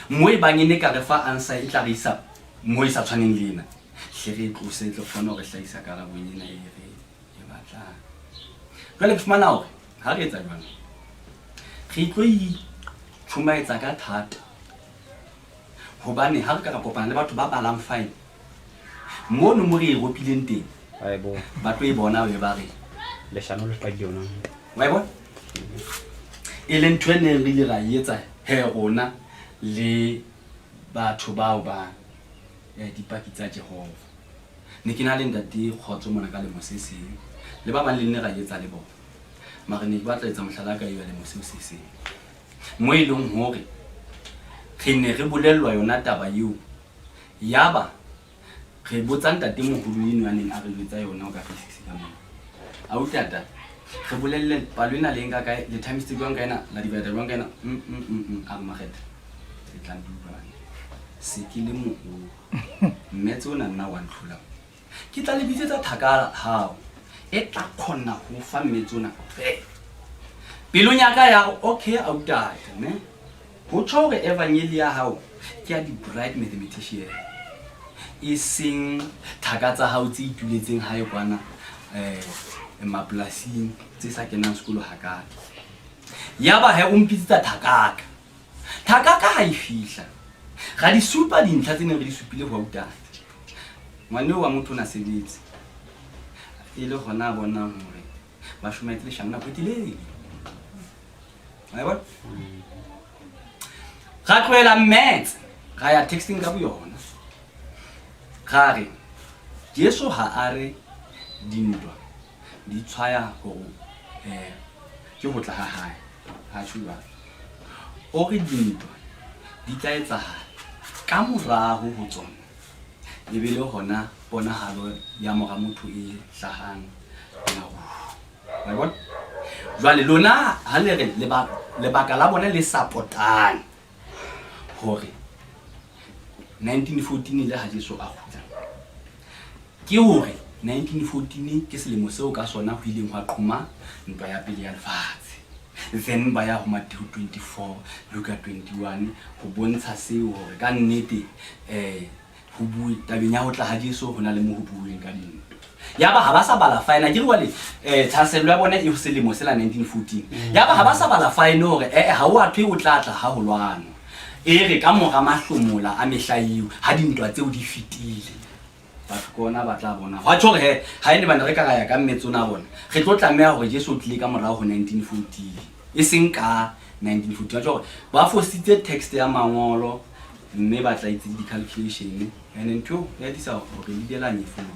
moe bangene ka re fa answer e tla re isa mo isa tshwaneng lena re tlose tlo kgona hore hlahisa karabong ena e re e batlang. Jwale ke fumana hore ha re etsa jwang re tlo ithumaetsa ka thata hobane ha re ka kopana le batho ba balang fine mono mo re e ropileng teng ba tlo e bona we ba re leshano le pagi yona wa bona e leng twene re le ra etsa he rona le batho bao ba dipaki tsa Jehova ne ke na le ntate kgotso mona ka le moseseng le ba bang le nne ra etsa le bona mara ne ke batla etsa mohlala ka ile le moseseng mo e leng hore re ne re bolellwa yona taba eo yaba re botsa ntate moholo eno aneng a re letsa yona o ka fisisi ka mona a utata re bolelle palo ena le nka kae le times tse jwang kaena la divide jwang kaena a mageta e tla dubana se ke le moholo mme tsona nna wa ntlhola ke tla le bitsetsa thakala hao e tla khona ho fa mmetsona pelong ya ka ya okay a utata ne ho tjho hore evangeli ya hao ke ya di-bright mathematician e seng thaka tsa hao tse ituletseng hae kwana mapolasing tse sa kenang sekolo hakaka. Yaba he o mpitsitsa thakaka ha e fihla ga di supa dintlha tse neng re di supile ho utate ngwane wa motho o na sebetse e le gona bonang hore ba shumetse le shangna potileng ai bona ga tloela metse ga ya texting ka boyona ga re Jesu ha are dintwa di tshwaya go ke go tla ha hae ha tshwa o re dintwa di tla etsahala ka morago ho tsona e be le hona ponahalo ya mora motho e hlahang wa bona jwale lona ha le re lebaka la bona le supportang hore 1914 le ha Jesu a khutla ke hore 1914 ke selemo seo ka sona ho ileng hwa qhoma ntwa ya pele ya lefatshe then ba ya ho Matthew 24 Luka 21 ho bontsha seo hore ka nnete ho bue tabeng ya ho tla ha Jesu hona le mo ho bueng ka dintwa yaba ha ba sa bala fine ke re thasello ya bona e ho selemo sela 1914 yaba ha ba sa bala fine hore ha o athwe o tla ha ho lwana re ka mora mahlomola a mehlaiu ha dintwa tseo di fitile batho kona ba tla bona wa tjho he ha ene bana re ka ya ka mmetsona bona re tlo tlameha hore Jesu o tlile ka morao ho 1914 e seng ka 1914 wa tjho ba fositse text ya mangolo mme ba tla itse di calculation ene ntho ya disa hore di dela nyefolo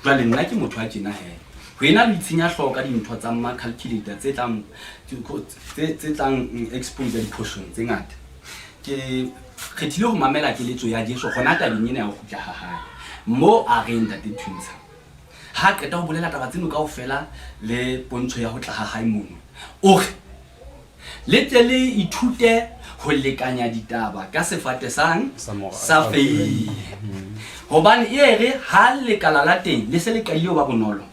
jwale nna ke motho a tjena he ho ena le tsinya hloka dintho tsa ma calculator tse tlang expose di portion tse ngata ke khethile ho mamela ke letso ya Jesu gona tabeng ena ya go khutla ha hae mo a re ntate Twinsa ha qeta ho bolela taba tseno kaofela le pontsho ya ho tla ha hae mono o re le tele ithute ho lekanya ditaba ka sefate sang sa fei hobane re ha le kala la teng le se le kaio ba bonolo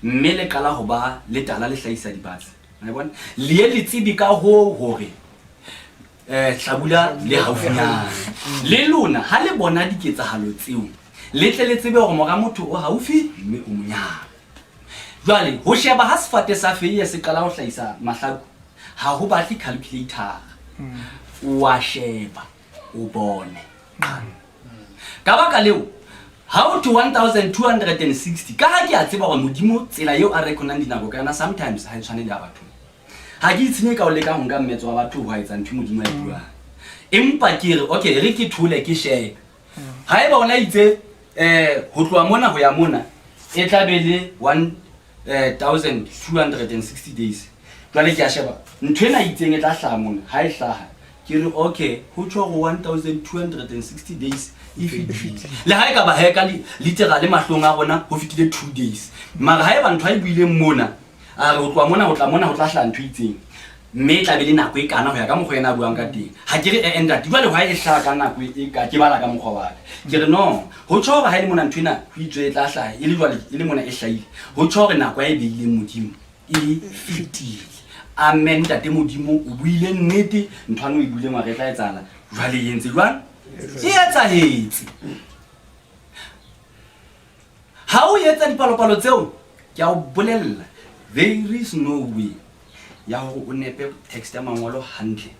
mme le kala ho ba le tala le hlaisa dibatsi ha bona le le tsibi ka hore hlabula le haufinyana le lona ha le bona diketsahalo tseo le tle le tsebe hore mora motho o haufi mme o monyana jwale ho sheba ha sefate sa fei se qala ho hlaisa mahlaku ha ho batle calculator wa sheba o bone ka baka leo ha o to 1260 ka ha ke a tseba hore modimo tsela eo a rekonang dinako ka yona sometimes ha e tshwane le ya batho ha ke itsenye ka o leka ho nka mmetso wa batho ho etsa ntho modimo a e buang empa ke re okay re ke thole ke share ha eba ona itse ho tloa mona ho ya mona e tla be le 1260 days jwale ke a sheba ntho ena itseng e tla hlaha mona ha e hlaha ke re okay ho tsho go 1260 days if le ha e ka ba heka literally mahlong a rona ho fitile 2 days mara ha eba ntho a e buile mona a re ho tloa mona ho tla hlaha ntho itseng mme tla be le nako e kana ho ya ka mokgwa ena a buang ka teng ha ke re enda jwale ho e hlaha ka nako e ka ke bala ka mokgwa wa ka ke re no ho tsho ga ile mona ntho ena ho itswe tla hlaha e le jwale e le mona e hlahile ho tsho re nako e beileng modimo e fitile amen tate modimo o buile nnete nthwane o e buile ngwa re tla etsala jwale e entse jwang e etsahetse ha o etsa dipalopalo tseo ke a o bolella there is no way ya hore o nepe text ya mangolo hantle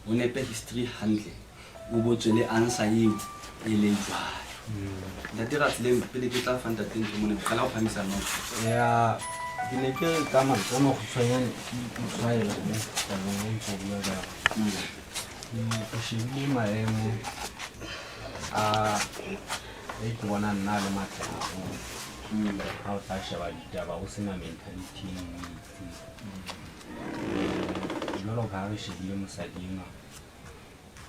o nepe history hantle o botswe le answer eo e le jwalo ntate ra tsile pele ke tla fanta teng ke mona kala o phamisa no ya ke ne ke ka mantsono go tshwanyana ke tshwaela le ka go ntse bua ga ke shebile maemo a e ke bona nna le matlao ha o tla sheba ditaba o sena mentality jwalo ka re shebile mosadima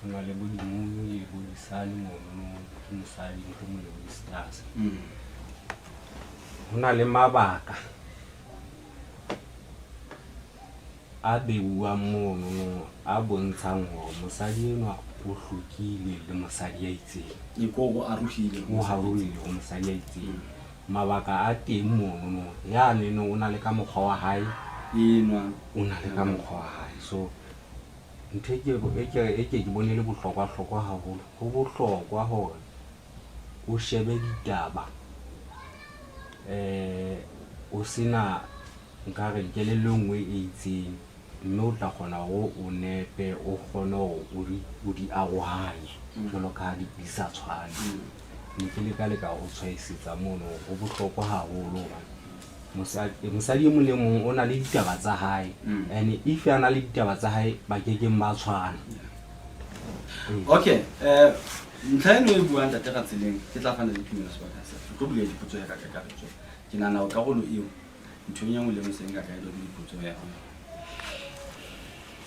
go na le bodimo le bodisane mono ke mosadi go mo le stars go na le mabaka a beuwa mono a bontshang hore mosadi enwa o hlokile le mosadi ya itseng ikogo a ruhile mo harolile go mosadi ya itseng mabaka a teng mono ya neno o na le ka mokgwa wa hae enwa o na le ka mokgwa wa hae so ntho e ke bone le bohlokwa haholo ho bohlokwa hore o shebe ditaba o sena nkare kelello nngwe e itseng mme o tla kgona ho o nepe o kgone ho o di arohanye jwalo ka di bisa tshwane ke le ka o tshwaisetsa mono ho bohlokwa haholo mosadi mo le mong o na le ditaba tsa hae and if ana le ditaba tsa hae ba kekeng ba tshwana. Okay, ntlha eno e buang tate ka tseleng ke tla fana le tumelo sebaka sa tlo bulela dipotso ya ka karetso ke nana o karolo eo ntho e nngwe le mo seng ka ka ile dipotso ya hona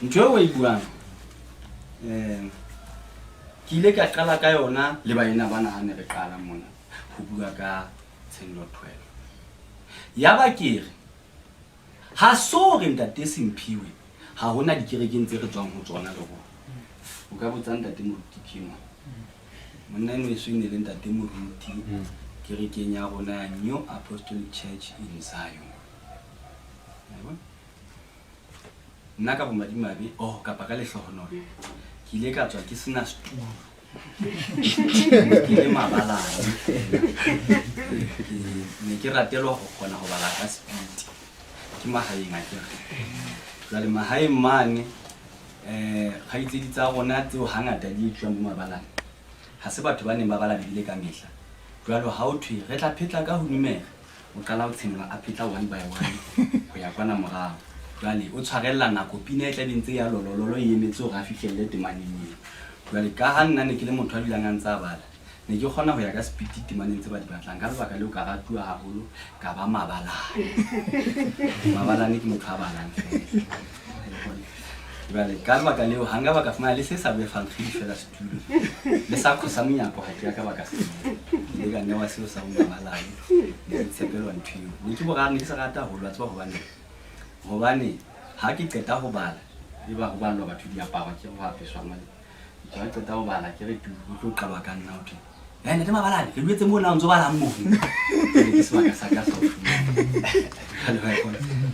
ntho e buang ke ile ka qala ka yona le baena bana ha ne re qala mona ho bua ka Tshenolo 12 ya ba kere ha so re ntate Simphiwe ha hona dikerekeng tse re tswang ho tsona le go o ka botsa ntate Moruti Phimo monna no e swine le ntate Moruti kerekeng ya rona ya New Apostolic Church in Zion nna ka bomadimabe ka ka le hlohono ke ile ka tswa ke sena stulo ke le mabalane ne ke ratelwa go kgona go bala ka speed ke mahaeng a kere jwale mahaeng mane ga itsedi tsa rona tseo hangata di tswang mo mabalane ha se batho ba neng ba bala bile ka mehla jwalo ha o thwe re tla phetla ka ho numera o qala o tshenola a phetla one by one go ya kwana morao jwale o tshwarella nako pina e tla dintse ya lololo e emetse go ga fihlelle temaneng jwale ka ha nna ne ke le motho a bilang a ntse a bala ne ke kgona ho ya ka speed temaneng tse ba di batlang ka lebaka leo ka ratuwa haholo ka ba mabalane ke motho a balang jwale ka lebaka leo hanga ba ka fumana le se sa befang khidi fela studio le sa khosa monyako ha ke ya ka baka se le ka newa seo sa mabalane le tshepelo nthiyo ne ke borare ne ke sa rata ho lwa tswa hobane ha ke qeta ho bala e ba ho bana batho di apara ke ho apeswa mane ke ha qeta ho bala ke re tu ho tlo qalwa ka nna o thwe ne mabalane re buetse mo na ntso bala mo ke se baka sa ka so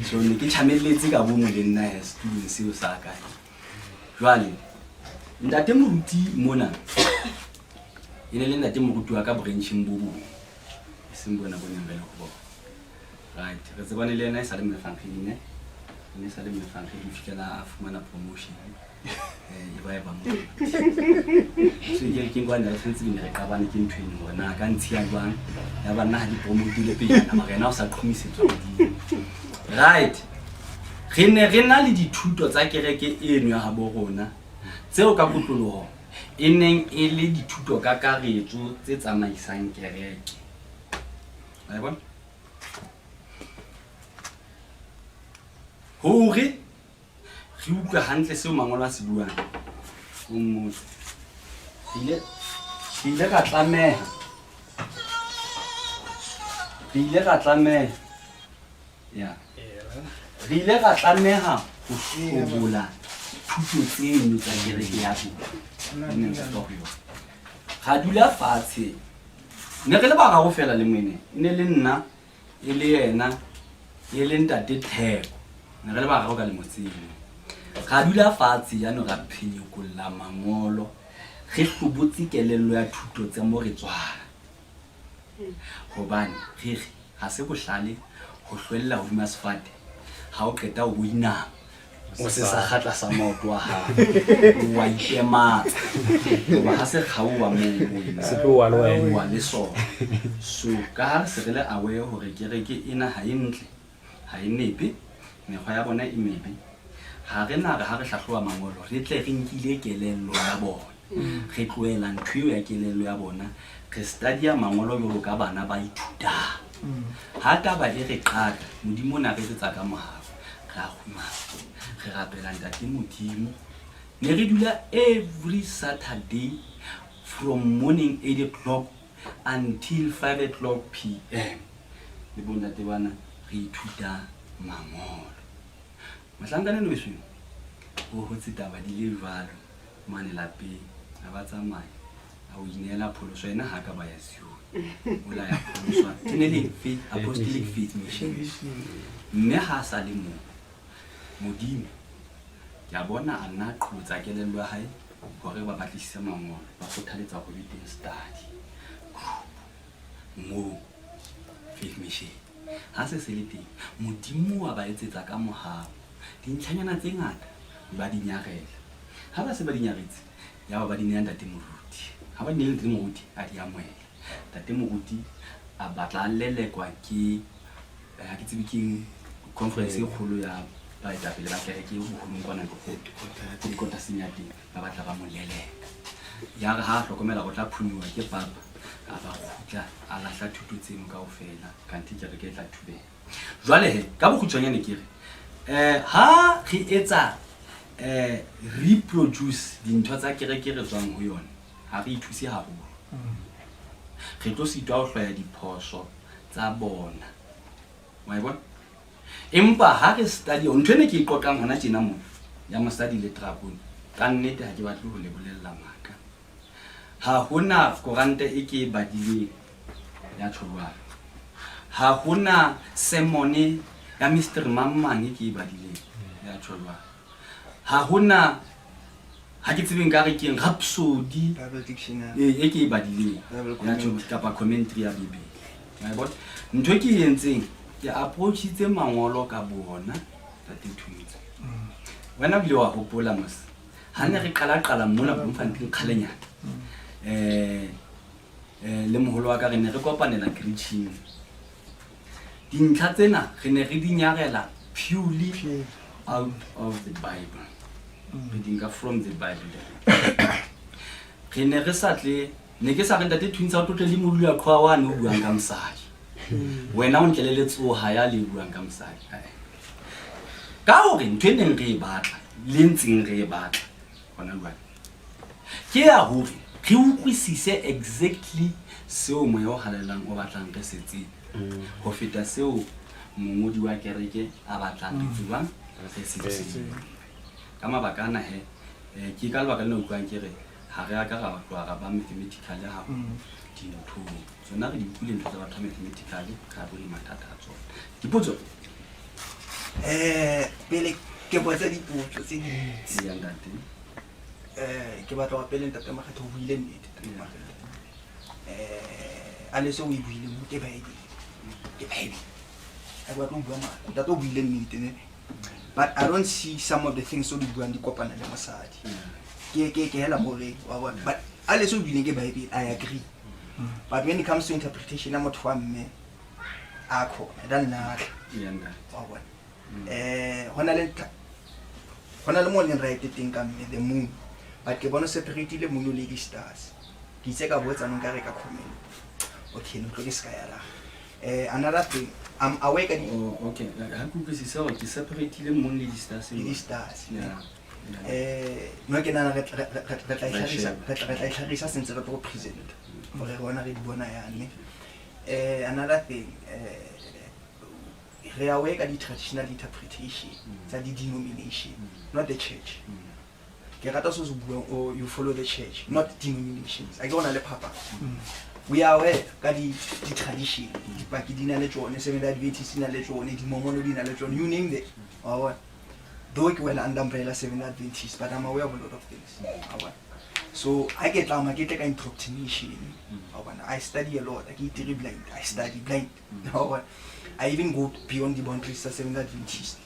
so ne ke chamelletse ka bo mo le nna ya studio seo sa ka jwale ntate Moruti mona ene le ntate Moruti wa ka branching bobo seng bona boneng ba le go right re tsebane le ena e sa le mefangkine ne sa le mefangkine di fitela a fumana promotion e ba mo so ke ngwana le sentse bine re kabane ke ntweng bona ka ntshia jwang ya bana ha di promote le pele na magena o sa qhumisetswa right re na le dithuto tsa kereke eno ya habo rona tseo ka kotloloho e neng e le dithuto ka karetso tse tsamaisang kereke a bona hore re utlwa hantle seo mangolo a se buang o mmotse ile ka tlameha ya re ile ka tlameha ho hlobola thuto tseno tsa kereke ya bona ga dula fatshe ne re le ba ga go fela le mwene ne le nna e le yena e le ntate Theko ne re le ba ga go ka le motseng ga dula fatshe ya no ga phenyekolla mangolo ge hlobotse kelello ya thuto tsa mo re tswang hobane ga se bohlale ho hlwella hodima sefate ha o qeta o boina o se sa khatla sa maoto wa ha wa itematsa ba ha se khaowa mo se tlo wa le so ka ha se re le awe hore kereke ena ha e ntle ha e nepe mekgwa ya bona e mebe ha re na ha re hlahloa mangolo re tle re nkile kelello ya bona re tloela ntho ya kelello ya bona re study mangolo yo ka bana ba ithuta ha taba e re qaka modimo na re tsetsa ka mohabo ra khuma re rapela ntate modimo ne re dula every Saturday from morning 8 o'clock until 5 o'clock p.m. le bona te bana re ithuta mangolo mahlangana no swi o hotse taba di le jwalo mane lapeng a ba tsamaya a o inela pholoso ena ha ka ba ya sio o la ya pholoso tenele faith apostolic faith mission mme ha sa le mo modimo ya bona a nna qhotsa kelello ya hae hore ba batlisise mangolo ba kgothaletsa go be teng study mo faith mission ha se le teng modimo wa ba etsetsa ka mohao dintlhanyana tse ngata ba di nyarela ha ba se ba di nyaretse ya ba di nea ntate moruti ha ba nele ntate moruti a di amohela ntate moruti a batla lelekwa ke ha ke tsebe ke conference e kgolo ya ba etapele ba kereke ho holong kwana go dikota senyati ba batla ba mo leleka ya re ha hlokomela go tla phuniwa ke papa a ba khutla a lahla thuto tseno kaofela kanti kereke e tla thubela jwale he ka bokgutshwanyane ke re ha re etsa reproduce dintho tsa kereke re tswang ho yona ha re ithusi haholo re tlo sitwa ho hlwaya diphoso tsa bona wa bona empa ha re study ntho ene ke iqoqang hona tjena mo ya mo study le trapone ka nnete ha ke batle ho le bolella maka ha hona korante e ke badileng ya tholwana ha hona sermone ya Mr. Mamang e ke badileng ya tholwana ha hona ha ke tsebeng ka re ke rhapsody Bible dictionary e ke badileng ya tholwana kapa commentary ya Bibele wa bona ntho ke yentseng ke approach tse mangolo ka bona tsa thuntse wena bile wa hopola mos ha ne re qala mona bomfanting khalenyana le moholo wa ka re ne re kopanela preaching dintlha tsena re ne re di nyarela purely out of the Bible reading from the Bible re ne re satle ne ke sa re ntate twins out tlotle le modulu ya khwa wane o buang ka mosadi wena o ntlelele tsoha ya le buang ka mosadi ka hore ntwe neng re batla le ntseng re batla hona jwale ke ya hore re utlwisise exactly seo moya o halelang o batlang re setse ho feta seo mongodi wa kereke a batlang re tsubang re setse ka mabaka ana he ke ka lebaka le utlwang ke re ha re ka ra batla ba mathematical ha dintho tsona re di pule ntho tsa batho mathematical ka bo di mathata a tsona dipotso pele ke botsa dipotso tse dintsi ya ntate ke batla wa pele ntate Makgetho o buile nnete ntate Makgetho a le se o e buile mo ke Bible a batla o bua maka ntate o buile nnete ne but I don't see some of the things so di buang di kopana le mosadi ke hela more wa bona but a le se o buile ke Bible I agree but when it comes to interpretation I'm not for me akho dana ya ntate wa bona hona le mo le right teng ka me the moon but ke bona separate le moon le di stars ke itse ka botsa nka re ka comment okay no tlo ke ska ya la another thing I'm awake at okay ha ku ke se hore ke separate le moon le di stars the stars ya no ke nana re tla itlhagisa sentse re tlo present gore rona re di bona yana another thing re awake at the traditional interpretation tsa di denomination not the church ke rata so o you follow the church not denominations I go na le papa we are aware ka di tradition ba ke dina le tsone Seventh-day Adventist dina le tsone di Mormon dina le tsone you name it though ke wela under umbrella Seventh-day Adventist but I'm aware of a lot of things so I get like indoctrination I study a lot I get blind I study blind I even go beyond the boundaries of Seventh-day Adventist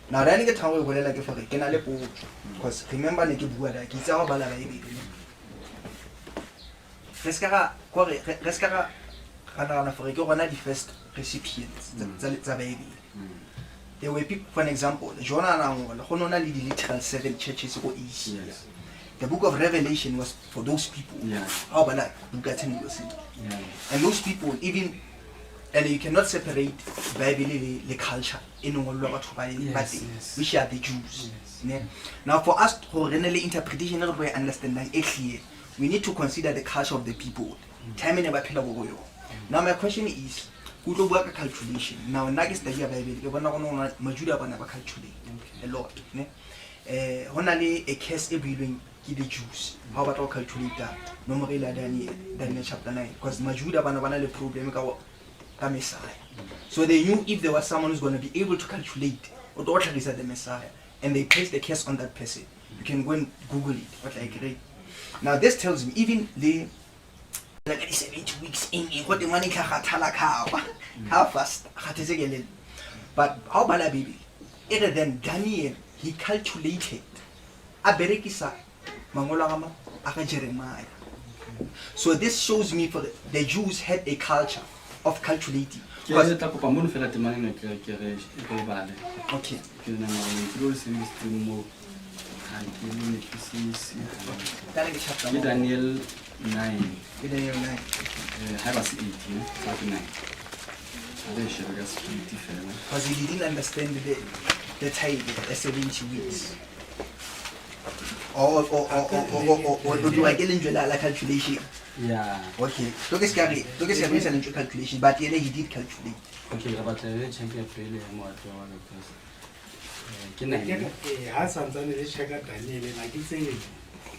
now then I get how we like for ke na le potso because remember ne ke bua da ke tsa go bala ba Bibele Reska kana for ke gona the first recipients tsa Bibele there were people for an example Jonah na ngolo go nona le di literal 7 churches go Asia the book of Revelation was for those people how about Tshenolo and those people even and you cannot separate Bible the culture in which are the Jews now for us to really interpretation we understand that clear we need to consider the culture of the people time in about now my question is who do work calculation now nagis the Bible ke bona gona majuda bana ba calculate a lot honali a case e building the Jews how about to calculate that no more Daniel chapter 9 because majuda bana le problem ka Messiah so they knew if there was someone who's going to be able to calculate or to the Messiah and they place the curse on that person. You can go and Google it. What like right? Now this tells me even the like 70 weeks in what the money how fast but how about baby? Other than Daniel, he calculated. Aberekisa mangolagama aka Jeremiah. So this shows me for the Jews had a culture of calculating. Okay. Daniel 9. Daniel 9. Verse 18, 49. Because he didn't understand the time, the 70 weeks. Or do I get into la calculation? Yeah. Okay. Look at calculation, but he did calculate. Okay, about the champion failure more to ha santsane le checka Daniel la ke tseng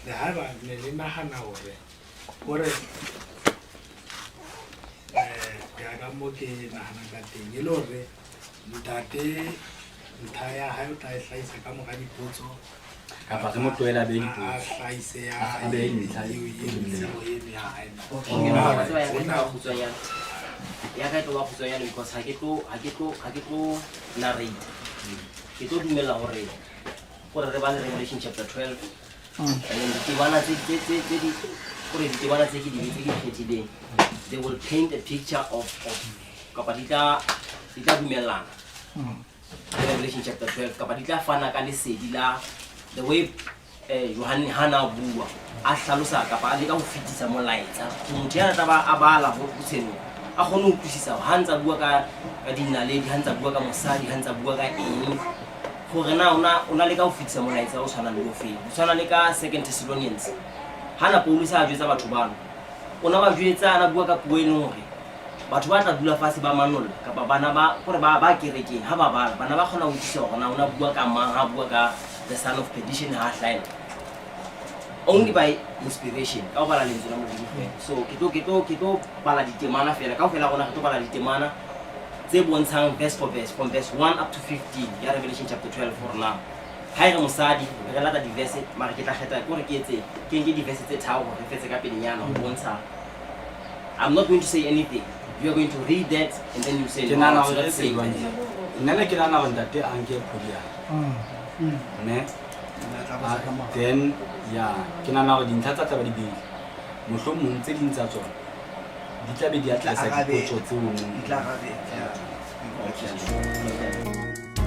le ha ba ne le nahana hore ya ka mo ke nahana ka teng e le hore ntate ntaya ha o tla hlaisa ka moga dipotso kapa re mo tloela be di a hlaise ya a be di ntlha ya ka tlo ba khutswanya because ha ke tlo narrate ke tlo dumela hore re ba le Revelation chapter 12 and then ditibana tse ke di kgethileng they will paint a picture of kapa di tla dumellana Revelation chapter 12 kapa di tla fana ka lesedi la the way Yohane hana bua a hlalosa kapa a leka ho fitisa molaetsa motho ya taba a bala ho tseno a kgone ho tlisisa ha ntsa bua ka dinaledi ha ntsa bua ka mosadi ha ntsa bua ka eng gore na ona leka ho fitisa molaetsa o tshwana le ho fela o tshwana le ka 2 Thessalonians hana Paulus a jwetsa batho bana ona ba jwetsa ana bua ka puo eno hore batho ba tla dula fase ba manolla kapa bana ba gore ba kerekeng ha ba bala bana ba kgona ho tshisa hore na ona bua ka mang ha bua ka the son of perdition ha hlaela only by inspiration ka o bala lentswe la modimo so ke tlo bala ditemana fela ka o fela gona ke tlo bala ditemana tse bontshang verse for verse from verse 1 up to 15 ya Revelation chapter 12 for now ha ire mosadi re lata di verse mara ke tla kgetha gore ke etse ke di verse tse tharo re fetse ka pelenyana ho bontsha I'm not going to say anything. You are going to read that and then you say Kenana so let's say nana kenana ho ntate a nke phodia ne then ya kenana ho dintlha tsa taba di bile mohlomong tse ding tsa tsona di tla be di atla sa dipotso tseo Itla gabe. Yeah. Okay.